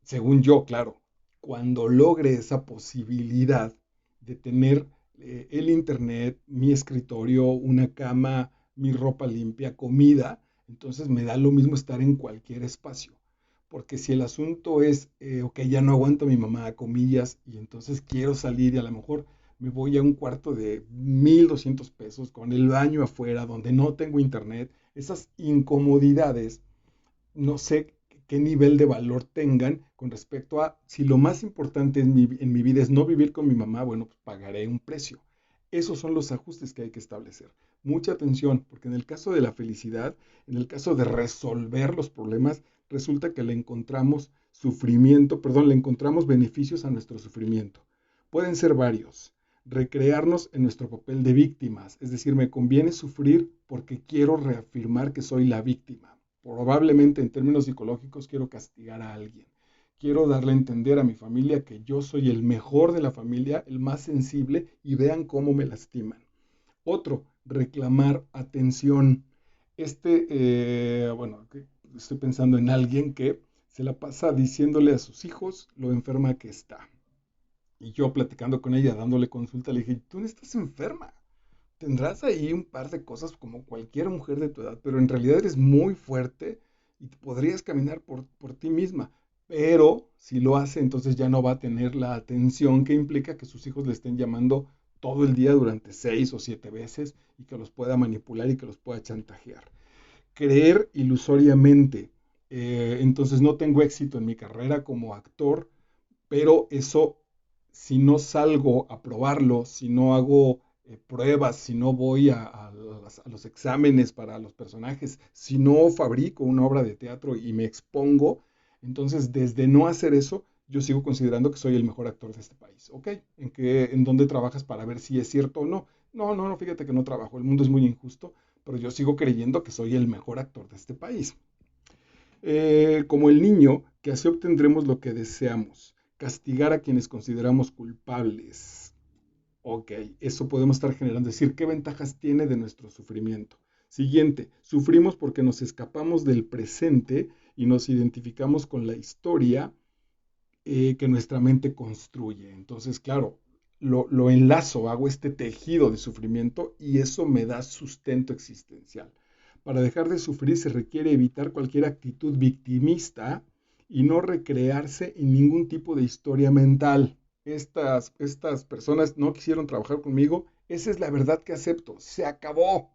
según yo, claro, Cuando logre esa posibilidad de tener el internet, mi escritorio, una cama, mi ropa limpia, comida, entonces me da lo mismo estar en cualquier espacio. Porque si el asunto es, ok, ya no aguanto a mi mamá, comillas, y entonces quiero salir y a lo mejor me voy a un cuarto de 1,200 pesos con el baño afuera, donde no tengo internet, esas incomodidades no sé qué nivel de valor tengan con respecto a si lo más importante en mi vida es no vivir con mi mamá, bueno, pues pagaré un precio. Esos son los ajustes que hay que establecer. Mucha atención, porque en el caso de la felicidad, en el caso de resolver los problemas, resulta que le encontramos sufrimiento, perdón, le encontramos beneficios a nuestro sufrimiento. Pueden ser varios. Recrearnos en nuestro papel de víctimas, es decir, me conviene sufrir porque quiero reafirmar que soy la víctima. Probablemente en términos psicológicos quiero castigar a alguien. Quiero darle a entender a mi familia que yo soy el mejor de la familia, el más sensible, y vean cómo me lastiman. Otro, reclamar atención. Bueno, estoy pensando en alguien que se la pasa diciéndole a sus hijos lo enferma que está. Y yo platicando con ella, dándole consulta, le dije, tú no estás enferma. Tendrás ahí un par de cosas como cualquier mujer de tu edad, pero en realidad eres muy fuerte y podrías caminar por ti misma. Pero si lo hace, entonces ya no va a tener la atención que implica que sus hijos le estén llamando todo el día durante 6 o 7 veces y que los pueda manipular y que los pueda chantajear. Creer ilusoriamente, entonces no tengo éxito en mi carrera como actor, pero eso, si no salgo a probarlo, si no hago pruebas, si no voy a los exámenes para los personajes, si no fabrico una obra de teatro y me expongo, entonces desde no hacer eso, yo sigo considerando que soy el mejor actor de este país. ¿Ok? ¿En dónde trabajas para ver si es cierto o no? No, no, no, fíjate que no trabajo, el mundo es muy injusto, pero yo sigo creyendo que soy el mejor actor de este país. Como el niño, que así obtendremos lo que deseamos, castigar a quienes consideramos culpables. Ok, eso podemos estar generando, es decir, ¿qué ventajas tiene de nuestro sufrimiento? Siguiente, sufrimos porque nos escapamos del presente y nos identificamos con la historia que nuestra mente construye. Entonces, claro, lo enlazo, hago este tejido de sufrimiento y eso me da sustento existencial. Para dejar de sufrir se requiere evitar cualquier actitud victimista y no recrearse en ningún tipo de historia mental. Estas personas no quisieron trabajar conmigo, esa es la verdad que acepto, se acabó,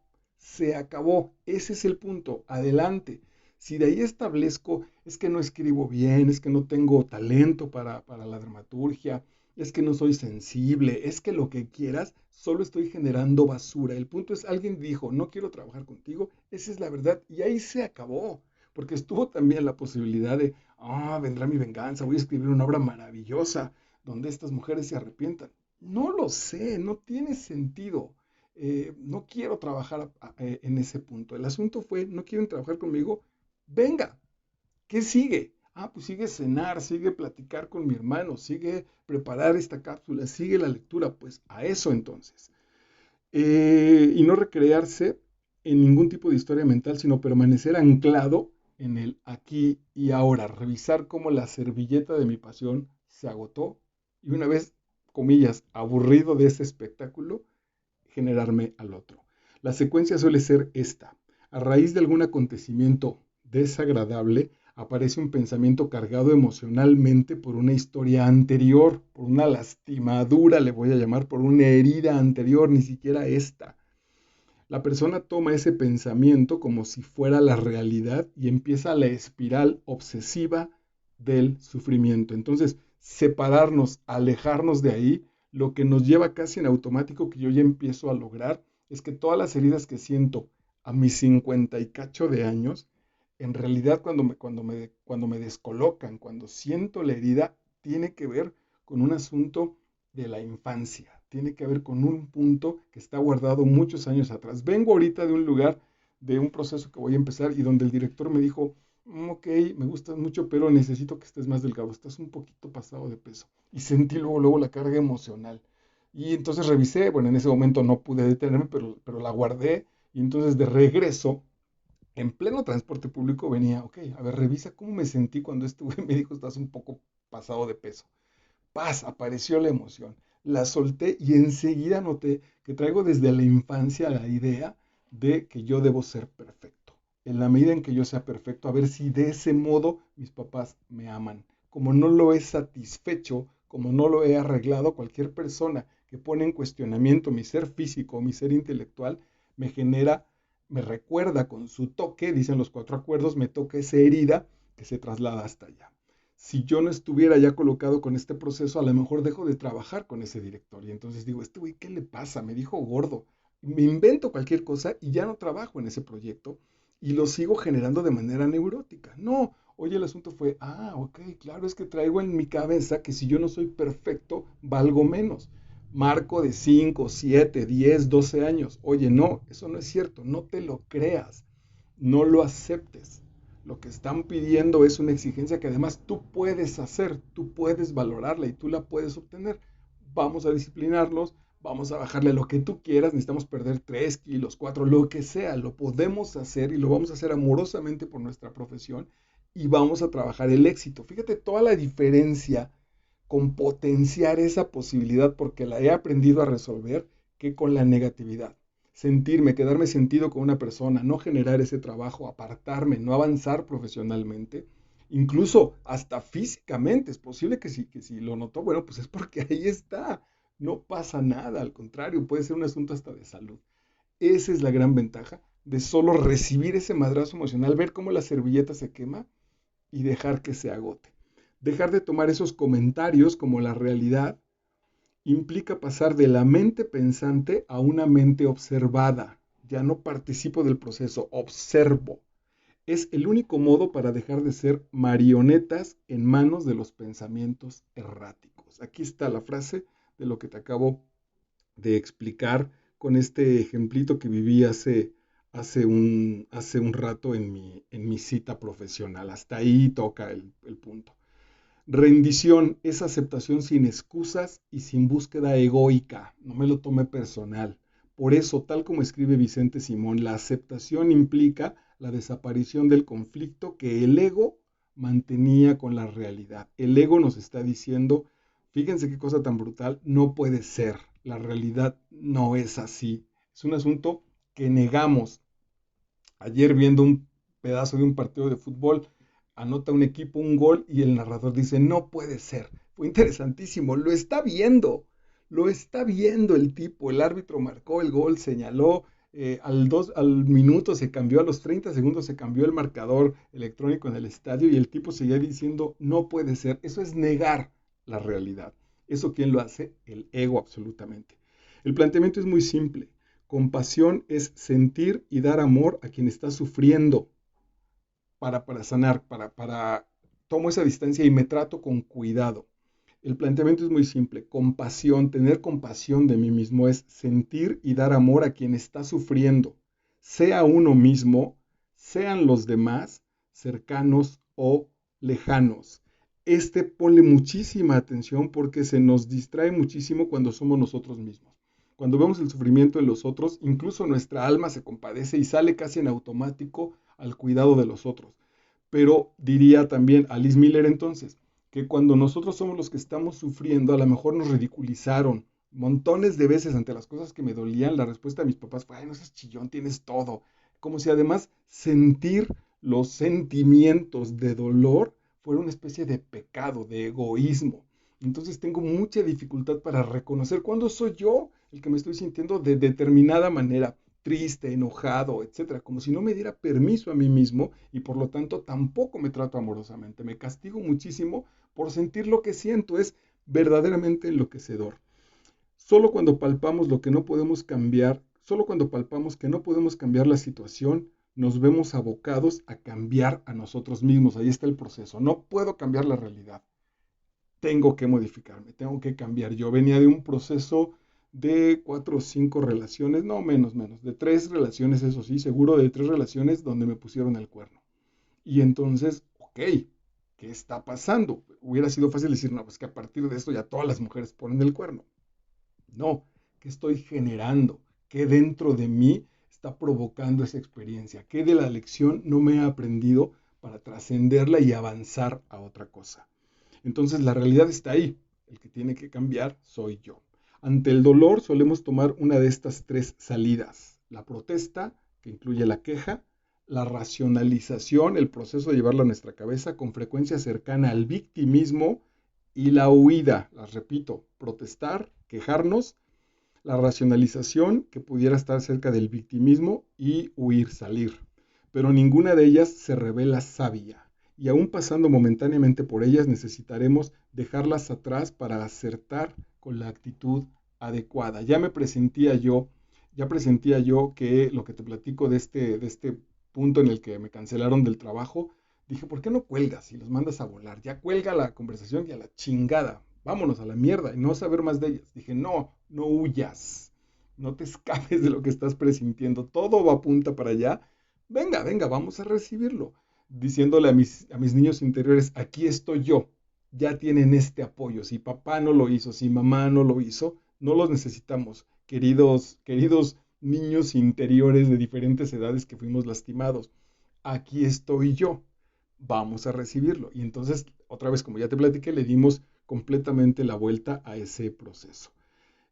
ese es el punto, adelante. Si de ahí establezco, es que no escribo bien, es que no tengo talento para la dramaturgia, es que no soy sensible, es que lo que quieras, solo estoy generando basura. El punto es, alguien dijo, no quiero trabajar contigo, esa es la verdad, y ahí se acabó. Porque estuvo también la posibilidad de, vendrá mi venganza, voy a escribir una obra maravillosa donde estas mujeres se arrepientan. No lo sé, no tiene sentido. No quiero trabajar en ese punto. El asunto fue, no quieren trabajar conmigo, venga, ¿qué sigue? Pues sigue cenar, sigue platicar con mi hermano, sigue preparar esta cápsula, sigue la lectura, pues a eso entonces. Y no recrearse en ningún tipo de historia mental, sino permanecer anclado en el aquí y ahora, revisar cómo la servilleta de mi pasión se agotó y una vez, comillas, aburrido de ese espectáculo, generarme al otro. La secuencia suele ser esta. A raíz de algún acontecimiento desagradable, aparece un pensamiento cargado emocionalmente por una historia anterior, por una lastimadura, le voy a llamar, por una herida anterior, ni siquiera esta. La persona toma ese pensamiento como si fuera la realidad y empieza la espiral obsesiva del sufrimiento. Entonces, separarnos, alejarnos de ahí, lo que nos lleva casi en automático, que yo ya empiezo a lograr, es que todas las heridas que siento a mis 50 y cacho de años, en realidad cuando me descolocan, cuando siento la herida, tiene que ver con un asunto de la infancia, tiene que ver con un punto que está guardado muchos años atrás. Vengo ahorita de un lugar, de un proceso que voy a empezar y donde el director me dijo, ok, me gustas mucho, pero necesito que estés más delgado, estás un poquito pasado de peso. Y sentí luego la carga emocional. Y entonces revisé, bueno, en ese momento no pude detenerme, pero la guardé. Y entonces de regreso, en pleno transporte público venía, ok, a ver, revisa cómo me sentí cuando estuve, me dijo, estás un poco pasado de peso. paz, apareció la emoción. La solté y enseguida noté que traigo desde la infancia la idea de que yo debo ser perfecto. En la medida en que yo sea perfecto, a ver si de ese modo mis papás me aman. Como no lo he satisfecho, como no lo he arreglado, cualquier persona que pone en cuestionamiento mi ser físico, mi ser intelectual, me genera, me recuerda con su toque, dicen los cuatro acuerdos, me toca esa herida que se traslada hasta allá. Si yo no estuviera ya colocado con este proceso, a lo mejor dejo de trabajar con ese director. Y entonces digo, este güey, ¿qué le pasa? Me dijo gordo. Me invento cualquier cosa y ya no trabajo en ese proyecto y lo sigo generando de manera neurótica. No, oye, el asunto fue, ok, claro, es que traigo en mi cabeza que si yo no soy perfecto, valgo menos. Marco de 5, 7, 10, 12 años. Oye, no, eso no es cierto, no te lo creas, no lo aceptes. Lo que están pidiendo es una exigencia que además tú puedes hacer, tú puedes valorarla y tú la puedes obtener. Vamos a disciplinarlos, vamos a bajarle lo que tú quieras, necesitamos perder 3 kilos, 4, lo que sea, lo podemos hacer y lo vamos a hacer amorosamente por nuestra profesión y vamos a trabajar el éxito. Fíjate toda la diferencia con potenciar esa posibilidad porque la he aprendido a resolver que con la negatividad. Sentirme, quedarme sentido con una persona, no generar ese trabajo, apartarme, no avanzar profesionalmente, incluso hasta físicamente. Es posible que si lo notó, bueno, pues es porque ahí está. No pasa nada, al contrario, puede ser un asunto hasta de salud. Esa es la gran ventaja de solo recibir ese madrazo emocional, ver cómo la servilleta se quema y dejar que se agote. Dejar de tomar esos comentarios como la realidad implica pasar de la mente pensante a una mente observada. Ya no participo del proceso, observo. Es el único modo para dejar de ser marionetas en manos de los pensamientos erráticos. Aquí está la frase de lo que te acabo de explicar con este ejemplito que viví hace un rato en mi cita profesional. Hasta ahí toca el punto. Rendición es aceptación sin excusas y sin búsqueda egoica. No me lo tome personal. Por eso, tal como escribe Vicente Simón, la aceptación implica la desaparición del conflicto que el ego mantenía con la realidad. El ego nos está diciendo, fíjense qué cosa tan brutal, no puede ser. La realidad no es así. Es un asunto que negamos. Ayer viendo un pedazo de un partido de fútbol, anota un equipo un gol y el narrador dice, no puede ser. Fue interesantísimo, lo está viendo el tipo, el árbitro marcó el gol, señaló, al minuto se cambió, a los 30 segundos se cambió el marcador electrónico en el estadio y el tipo seguía diciendo, no puede ser. Eso es negar la realidad. ¿Eso quién lo hace? El ego, absolutamente. El planteamiento es muy simple. Compasión es sentir y dar amor a quien está sufriendo para sanar, tomo esa distancia y me trato con cuidado. El planteamiento es muy simple. Compasión, tener compasión de mí mismo es sentir y dar amor a quien está sufriendo, sea uno mismo, sean los demás, cercanos o lejanos. Ponle muchísima atención porque se nos distrae muchísimo cuando somos nosotros mismos. Cuando vemos el sufrimiento en los otros, incluso nuestra alma se compadece y sale casi en automático al cuidado de los otros. Pero diría también Alice Miller entonces, que cuando nosotros somos los que estamos sufriendo, a lo mejor nos ridiculizaron montones de veces ante las cosas que me dolían. La respuesta de mis papás fue, ay, no seas chillón, tienes todo. Como si además sentir los sentimientos de dolor fuera una especie de pecado, de egoísmo. Entonces tengo mucha dificultad para reconocer cuándo soy yo el que me estoy sintiendo de determinada manera, triste, enojado, etcétera, como si no me diera permiso a mí mismo y por lo tanto tampoco me trato amorosamente. Me castigo muchísimo por sentir lo que siento, es verdaderamente enloquecedor. Solo cuando palpamos lo que no podemos cambiar, solo cuando palpamos que no podemos cambiar la situación, nos vemos abocados a cambiar a nosotros mismos. Ahí está el proceso. No puedo cambiar la realidad. Tengo que modificarme, tengo que cambiar. Yo venía de un proceso de 4 o 5 relaciones, no menos, de 3 relaciones, eso sí, seguro de 3 relaciones donde me pusieron el cuerno. Y entonces, ok, ¿qué está pasando? Hubiera sido fácil decir, no, pues que a partir de esto ya todas las mujeres ponen el cuerno. No, ¿qué estoy generando? ¿Qué dentro de mí está provocando esa experiencia? ¿Qué de la lección no me he aprendido para trascenderla y avanzar a otra cosa? Entonces la realidad está ahí. El que tiene que cambiar soy yo. Ante el dolor solemos tomar una de estas tres salidas. La protesta, que incluye la queja, la racionalización, el proceso de llevarlo a nuestra cabeza con frecuencia cercana al victimismo y la huida. Las repito, protestar, quejarnos, la racionalización, que pudiera estar cerca del victimismo, y huir, salir. Pero ninguna de ellas se revela sabia, y aún pasando momentáneamente por ellas necesitaremos dejarlas atrás para acertar con la actitud adecuada. Ya presentía yo que lo que te platico de este punto en el que me cancelaron del trabajo, dije, ¿por qué no cuelgas y los mandas a volar? Ya cuelga la conversación y a la chingada. Vámonos a la mierda y no saber más de ellas. Dije, no, no huyas. No te escapes de lo que estás presintiendo. Todo va apunta para allá. Venga, venga, vamos a recibirlo. Diciéndole a mis niños interiores, aquí estoy yo. Ya tienen este apoyo. Si papá no lo hizo, si mamá no lo hizo, no los necesitamos. Queridos niños interiores de diferentes edades que fuimos lastimados. Aquí estoy yo, vamos a recibirlo. Y entonces, otra vez, como ya te platiqué, le dimos completamente la vuelta a ese proceso.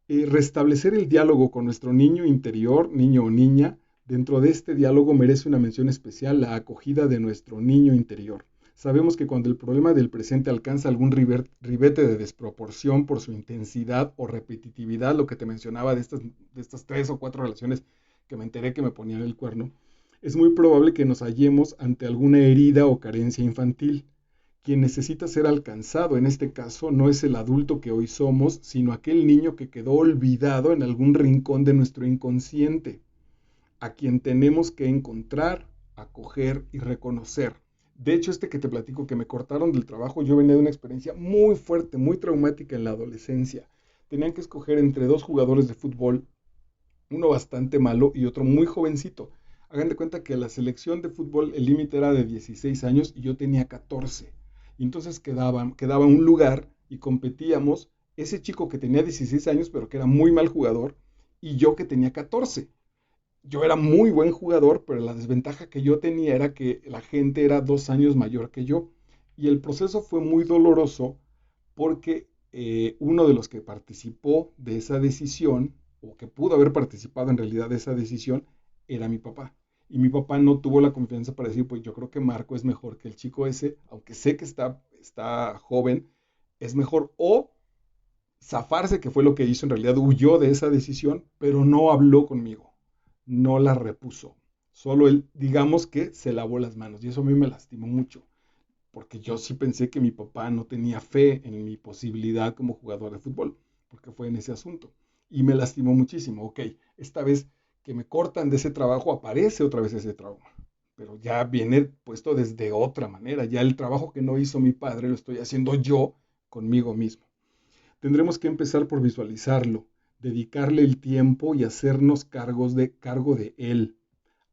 Restablecer el diálogo con nuestro niño interior, niño o niña. Dentro de este diálogo merece una mención especial la acogida de nuestro niño interior. Sabemos que cuando el problema del presente alcanza algún ribete de desproporción por su intensidad o repetitividad, lo que te mencionaba de estas 3 o 4 relaciones que me enteré que me ponían el cuerno, es muy probable que nos hallemos ante alguna herida o carencia infantil. Quien necesita ser alcanzado en este caso no es el adulto que hoy somos, sino aquel niño que quedó olvidado en algún rincón de nuestro inconsciente, a quien tenemos que encontrar, acoger y reconocer. De hecho, que te platico que me cortaron del trabajo, yo venía de una experiencia muy fuerte, muy traumática en la adolescencia. Tenían que escoger entre 2 jugadores de fútbol, uno bastante malo y otro muy jovencito. Hagan de cuenta que la selección de fútbol, el límite era de 16 años y yo tenía 14. Y entonces quedaba un lugar y competíamos ese chico que tenía 16 años pero que era muy mal jugador y yo que tenía 14. Yo era muy buen jugador, pero la desventaja que yo tenía era que la gente era 2 años mayor que yo. Y el proceso fue muy doloroso porque uno de los que participó de esa decisión, o que pudo haber participado en realidad de esa decisión, era mi papá. Y mi papá no tuvo la confianza para decir, pues yo creo que Marco es mejor que el chico ese, aunque sé que está joven, es mejor. O zafarse, que fue lo que hizo en realidad, huyó de esa decisión, pero no habló conmigo, no la repuso. Solo él, digamos que se lavó las manos y eso a mí me lastimó mucho, porque yo sí pensé que mi papá no tenía fe en mi posibilidad como jugador de fútbol, porque fue en ese asunto. Y me lastimó muchísimo. Ok, esta vez que me cortan de ese trabajo, aparece otra vez ese trauma, pero ya viene puesto desde otra manera. Ya el trabajo que no hizo mi padre lo estoy haciendo yo conmigo mismo. Tendremos que empezar por visualizarlo, dedicarle el tiempo y hacernos cargo de él,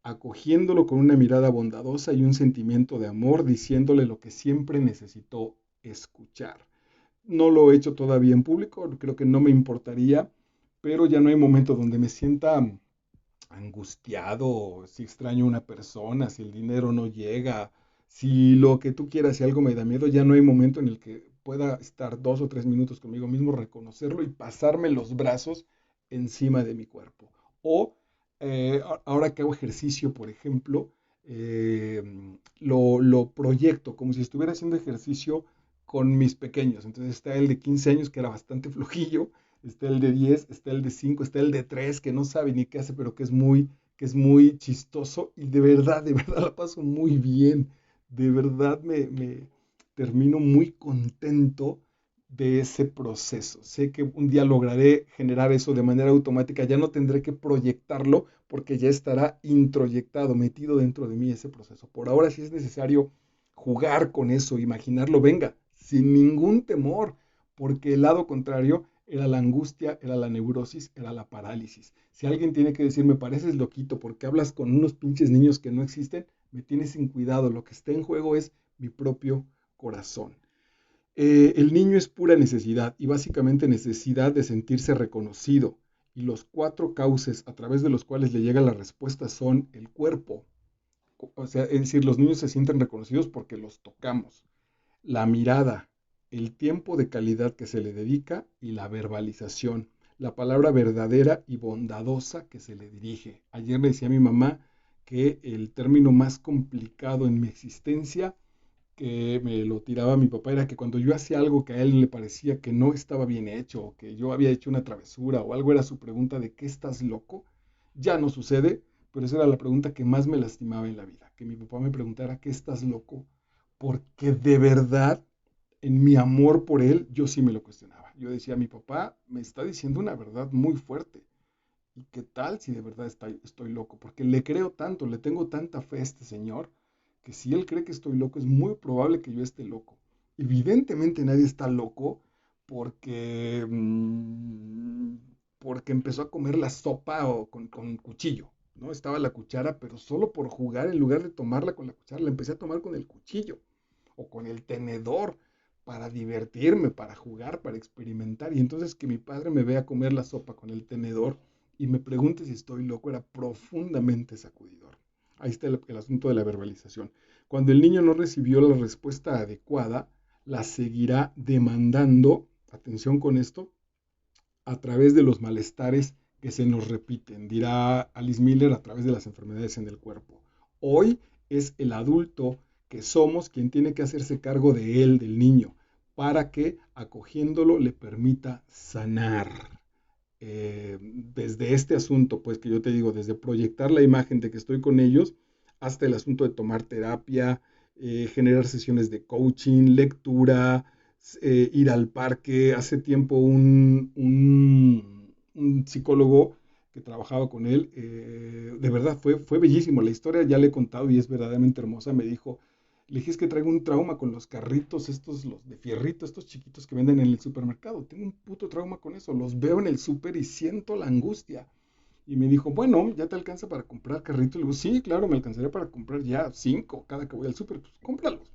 acogiéndolo con una mirada bondadosa y un sentimiento de amor, diciéndole lo que siempre necesitó escuchar. No lo he hecho todavía en público, creo que no me importaría, pero ya no hay momento donde me sienta angustiado, si extraño a una persona, si el dinero no llega, si lo que tú quieras, si algo me da miedo, ya no hay momento en el que pueda estar 2 o 3 minutos conmigo mismo, reconocerlo y pasarme los brazos encima de mi cuerpo. O ahora que hago ejercicio, por ejemplo, eh, lo proyecto como si estuviera haciendo ejercicio con mis pequeños. Entonces está el de 15 años que era bastante flojillo, está el de 10, está el de 5, está el de 3 que no sabe ni qué hace, pero que es muy chistoso y de verdad la paso muy bien. De verdad me termino muy contento de ese proceso. Sé que un día lograré generar eso de manera automática, ya no tendré que proyectarlo porque ya estará introyectado, metido dentro de mí ese proceso. Por ahora sí es necesario jugar con eso, imaginarlo, venga, sin ningún temor, porque el lado contrario era la angustia, era la neurosis, era la parálisis. Si alguien tiene que decir, me pareces loquito porque hablas con unos pinches niños que no existen, me tienes sin cuidado. Lo que está en juego es mi propio corazón. El niño es pura necesidad y básicamente necesidad de sentirse reconocido. Y los 4 cauces a través de los cuales le llega la respuesta son el cuerpo. O sea, es decir, los niños se sienten reconocidos porque los tocamos. La mirada, el tiempo de calidad que se le dedica y la verbalización, la palabra verdadera y bondadosa que se le dirige. Ayer le decía a mi mamá que el término más complicado en mi existencia, que me lo tiraba mi papá, era que cuando yo hacía algo que a él le parecía que no estaba bien hecho, o que yo había hecho una travesura o algo, era su pregunta de ¿qué estás loco? Ya no sucede, pero esa era la pregunta que más me lastimaba en la vida, que mi papá me preguntara ¿qué estás loco? Porque de verdad, en mi amor por él, yo sí me lo cuestionaba. Yo decía, mi papá me está diciendo una verdad muy fuerte. ¿Y qué tal si de verdad estoy loco? Porque le creo tanto, le tengo tanta fe a este señor, que si él cree que estoy loco, es muy probable que yo esté loco. Evidentemente nadie está loco porque, porque empezó a comer la sopa o con cuchillo, ¿no? Estaba la cuchara, pero solo por jugar, en lugar de tomarla con la cuchara, la empecé a tomar con el cuchillo o con el tenedor para divertirme, para jugar, para experimentar. Y entonces que mi padre me vea comer la sopa con el tenedor y me pregunte si estoy loco era profundamente sacudidor. Ahí está el asunto de la verbalización. Cuando el niño no recibió la respuesta adecuada, la seguirá demandando, atención con esto, a través de los malestares que se nos repiten, dirá Alice Miller, a través de las enfermedades en el cuerpo. Hoy es el adulto que somos quien tiene que hacerse cargo de él, del niño, para que acogiéndolo le permita sanar. Desde este asunto, pues que yo te digo, desde proyectar la imagen de que estoy con ellos, hasta el asunto de tomar terapia, generar sesiones de coaching, lectura, ir al parque. Hace tiempo un psicólogo que trabajaba con él, de verdad fue bellísimo. La historia ya le he contado y es verdaderamente hermosa. Me dijo, le dije, es que traigo un trauma con los carritos, estos, los de fierrito, estos chiquitos que venden en el supermercado. Tengo un puto trauma con eso. Los veo en el súper y siento la angustia. Y me dijo, bueno, ¿ya te alcanza para comprar carritos? Le digo, sí, claro, me alcanzaría para comprar ya 5 cada que voy al súper. Pues cómpralos.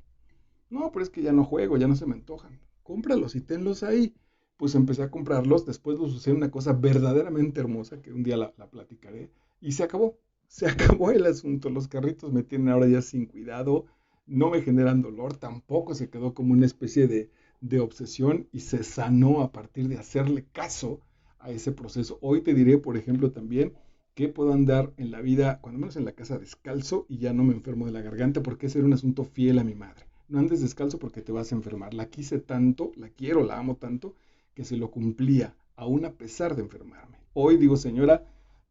No, pero es que ya no juego, ya no se me antojan. Cómpralos y tenlos ahí. Pues empecé a comprarlos. Después nos sucedió una cosa verdaderamente hermosa que un día la platicaré. Y se acabó. Se acabó el asunto. Los carritos me tienen ahora ya sin cuidado. No me generan dolor. Tampoco se quedó como una especie de obsesión. Y se sanó a partir de hacerle caso a ese proceso. Hoy te diré, por ejemplo, también que puedo andar en la vida, cuando menos en la casa, descalzo y ya no me enfermo de la garganta porque ese era un asunto fiel a mi madre. No andes descalzo porque te vas a enfermar. La quise tanto, la quiero, la amo tanto, que se lo cumplía, aún a pesar de enfermarme. Hoy digo, señora,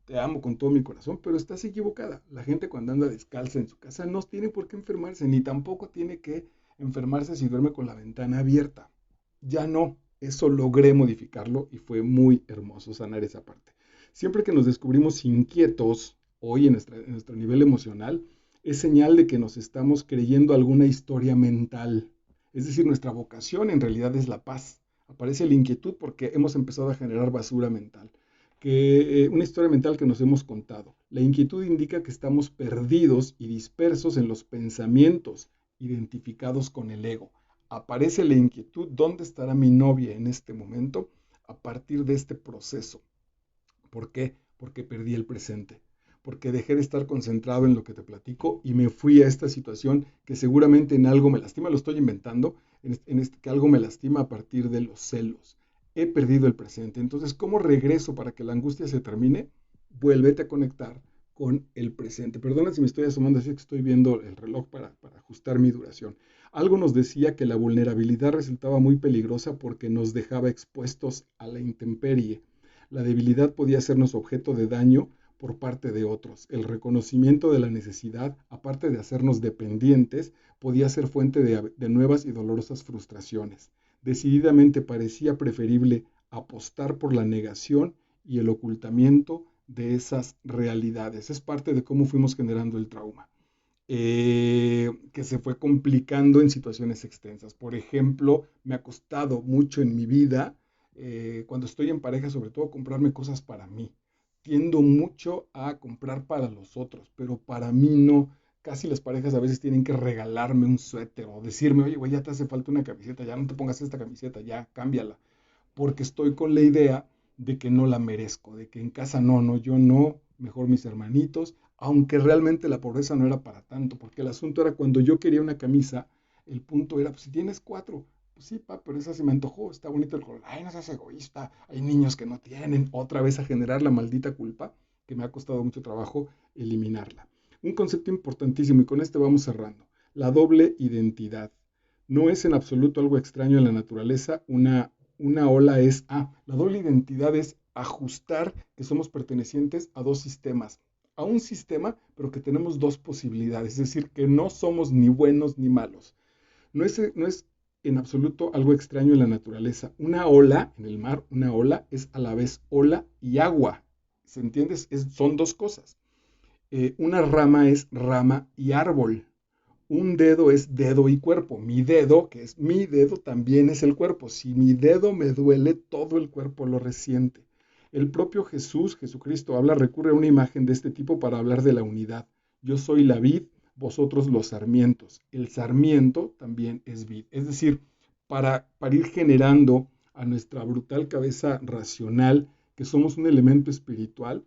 te amo con todo mi corazón, pero estás equivocada. La gente cuando anda descalza en su casa no tiene por qué enfermarse, ni tampoco tiene que enfermarse si duerme con la ventana abierta. Ya no, eso logré modificarlo y fue muy hermoso sanar esa parte. Siempre que nos descubrimos inquietos hoy en nuestro nivel emocional, es señal de que nos estamos creyendo alguna historia mental. Es decir, nuestra vocación en realidad es la paz. Aparece la inquietud porque hemos empezado a generar basura mental. Una historia mental que nos hemos contado. La inquietud indica que estamos perdidos y dispersos en los pensamientos, identificados con el ego. Aparece la inquietud, ¿dónde estará mi novia en este momento? A partir de este proceso. ¿Por qué? Porque perdí el presente, porque dejé de estar concentrado en lo que te platico y me fui a esta situación que seguramente en algo me lastima, lo estoy inventando, que algo me lastima a partir de los celos. He perdido el presente. Entonces, ¿cómo regreso para que la angustia se termine? Vuélvete a conectar con el presente. Perdona si me estoy asomando, así que estoy viendo el reloj para ajustar mi duración. Algo nos decía que la vulnerabilidad resultaba muy peligrosa porque nos dejaba expuestos a la intemperie. La debilidad podía hacernos objeto de daño por parte de otros. El reconocimiento de la necesidad, aparte de hacernos dependientes, podía ser fuente de nuevas y dolorosas frustraciones. Decididamente parecía preferible apostar por la negación y el ocultamiento de esas realidades. Es parte de cómo fuimos generando el trauma, que se fue complicando en situaciones extensas. Por ejemplo, me ha costado mucho en mi vida, cuando estoy en pareja, sobre todo, comprarme cosas para mí. Tiendo mucho a comprar para los otros, pero para mí no. Casi las parejas a veces tienen que regalarme un suéter o decirme, oye, güey, ya te hace falta una camiseta, ya no te pongas esta camiseta, ya cámbiala. Porque estoy con la idea de que no la merezco, de que en casa no, yo no, mejor mis hermanitos, aunque realmente la pobreza no era para tanto, porque el asunto era cuando yo quería una camisa, el punto era, pues si tienes 4, Pues sí, pa, pero esa se me antojó, está bonito el color. Ay, no seas egoísta, hay niños que no tienen. Otra vez a generar la maldita culpa que me ha costado mucho trabajo eliminarla. Un concepto importantísimo, y con este vamos cerrando. La doble identidad. No es en absoluto algo extraño en la naturaleza. Una ola es, la doble identidad es ajustar que somos pertenecientes a dos sistemas. A un sistema, pero que tenemos dos posibilidades, es decir, que no somos ni buenos ni malos. No es en absoluto algo extraño en la naturaleza. Una ola en el mar, una ola es a la vez ola y agua. ¿Se entiende? Son dos cosas. Una rama es rama y árbol. Un dedo es dedo y cuerpo. Mi dedo, que es mi dedo, también es el cuerpo. Si mi dedo me duele, todo el cuerpo lo resiente. El propio Jesucristo, recurre a una imagen de este tipo para hablar de la unidad. Yo soy la vid, vosotros los sarmientos. El sarmiento también es vid. Es decir, para ir generando a nuestra brutal cabeza racional que somos un elemento espiritual,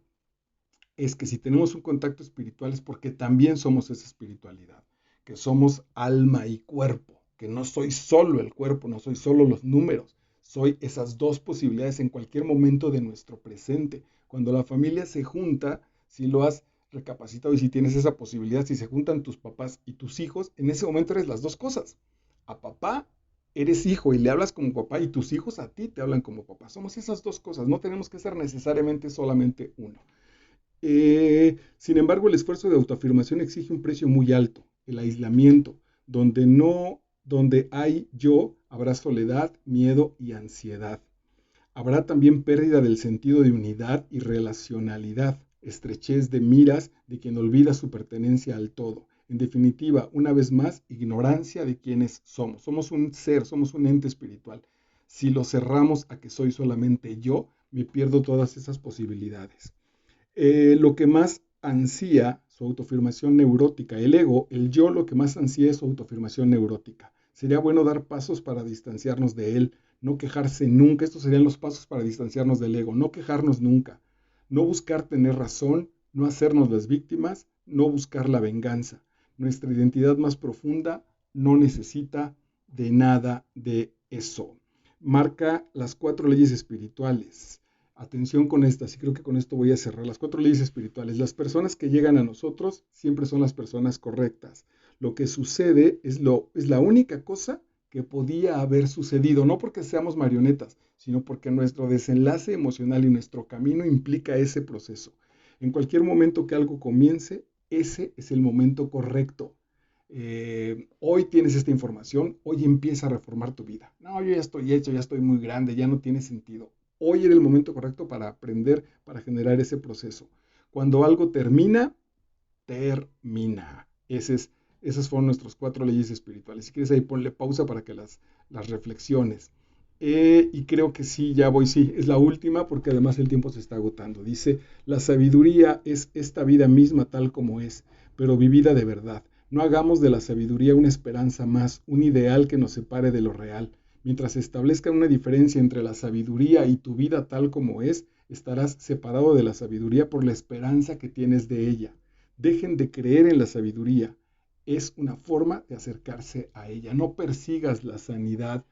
es que si tenemos un contacto espiritual es porque también somos esa espiritualidad, que somos alma y cuerpo, que no soy solo el cuerpo, no soy solo los números, soy esas dos posibilidades en cualquier momento de nuestro presente. Cuando la familia se junta, si lo has recapacitado y si tienes esa posibilidad, si se juntan tus papás y tus hijos, en ese momento eres las dos cosas. A papá eres hijo y le hablas como papá y tus hijos a ti te hablan como papá. Somos esas dos cosas, no tenemos que ser necesariamente solamente uno. Sin embargo, el esfuerzo de autoafirmación exige un precio muy alto, el aislamiento, donde hay yo, habrá soledad, miedo y ansiedad. Habrá también pérdida del sentido de unidad y relacionalidad, estrechez de miras de quien olvida su pertenencia al todo. En definitiva, una vez más, ignorancia de quiénes somos. Somos un ser, somos un ente espiritual. Si lo cerramos a que soy solamente yo, me pierdo todas esas posibilidades. Lo que más ansía su autoafirmación neurótica, el ego, el yo, lo que más ansía es su autoafirmación neurótica. Sería bueno dar pasos para distanciarnos de él, no quejarse nunca. Estos serían los pasos para distanciarnos del ego, no quejarnos nunca, no buscar tener razón, no hacernos las víctimas, no buscar la venganza. Nuestra identidad más profunda no necesita de nada de eso. Marca las 4 leyes espirituales. Atención con estas, y creo que con esto voy a cerrar. Las 4 leyes espirituales. Las personas que llegan a nosotros siempre son las personas correctas. Lo que sucede es la única cosa que podía haber sucedido, no porque seamos marionetas, sino porque nuestro desenlace emocional y nuestro camino implica ese proceso. En cualquier momento que algo comience, ese es el momento correcto. Hoy tienes esta información, hoy empieza a reformar tu vida. No, yo ya estoy hecho, ya estoy muy grande, ya no tiene sentido. Hoy era el momento correcto para aprender, para generar ese proceso. Cuando algo termina, termina. Esas fueron nuestras 4 leyes espirituales. Si quieres ahí ponle pausa para que las reflexiones. Y creo que sí, sí, es la última porque además el tiempo se está agotando. Dice, la sabiduría es esta vida misma tal como es, pero vivida de verdad. No hagamos de la sabiduría una esperanza más, un ideal que nos separe de lo real. Mientras se establezca una diferencia entre la sabiduría y tu vida tal como es, estarás separado de la sabiduría por la esperanza que tienes de ella. Dejen de creer en la sabiduría. Es una forma de acercarse a ella. No persigas la sanidad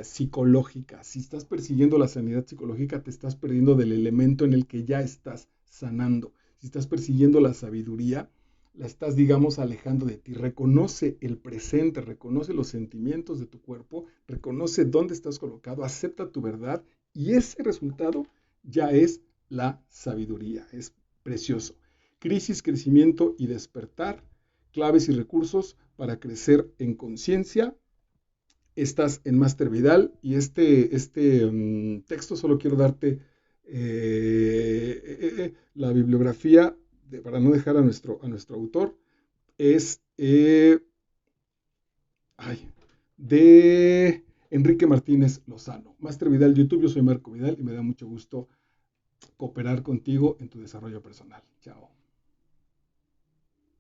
psicológica. Si estás persiguiendo la sanidad psicológica, te estás perdiendo del elemento en el que ya estás sanando. Si estás persiguiendo la sabiduría, la estás, alejando de ti. Reconoce el presente, reconoce los sentimientos de tu cuerpo, reconoce dónde estás colocado, acepta tu verdad y ese resultado ya es la sabiduría. Es precioso. Crisis, crecimiento y despertar, claves y recursos para crecer en conciencia. Estás en Master Vidal y este texto solo quiero darte la bibliografía para no dejar a nuestro autor. Es de Enrique Martínez Lozano. Master Vidal YouTube, yo soy Marco Vidal y me da mucho gusto cooperar contigo en tu desarrollo personal. Chao.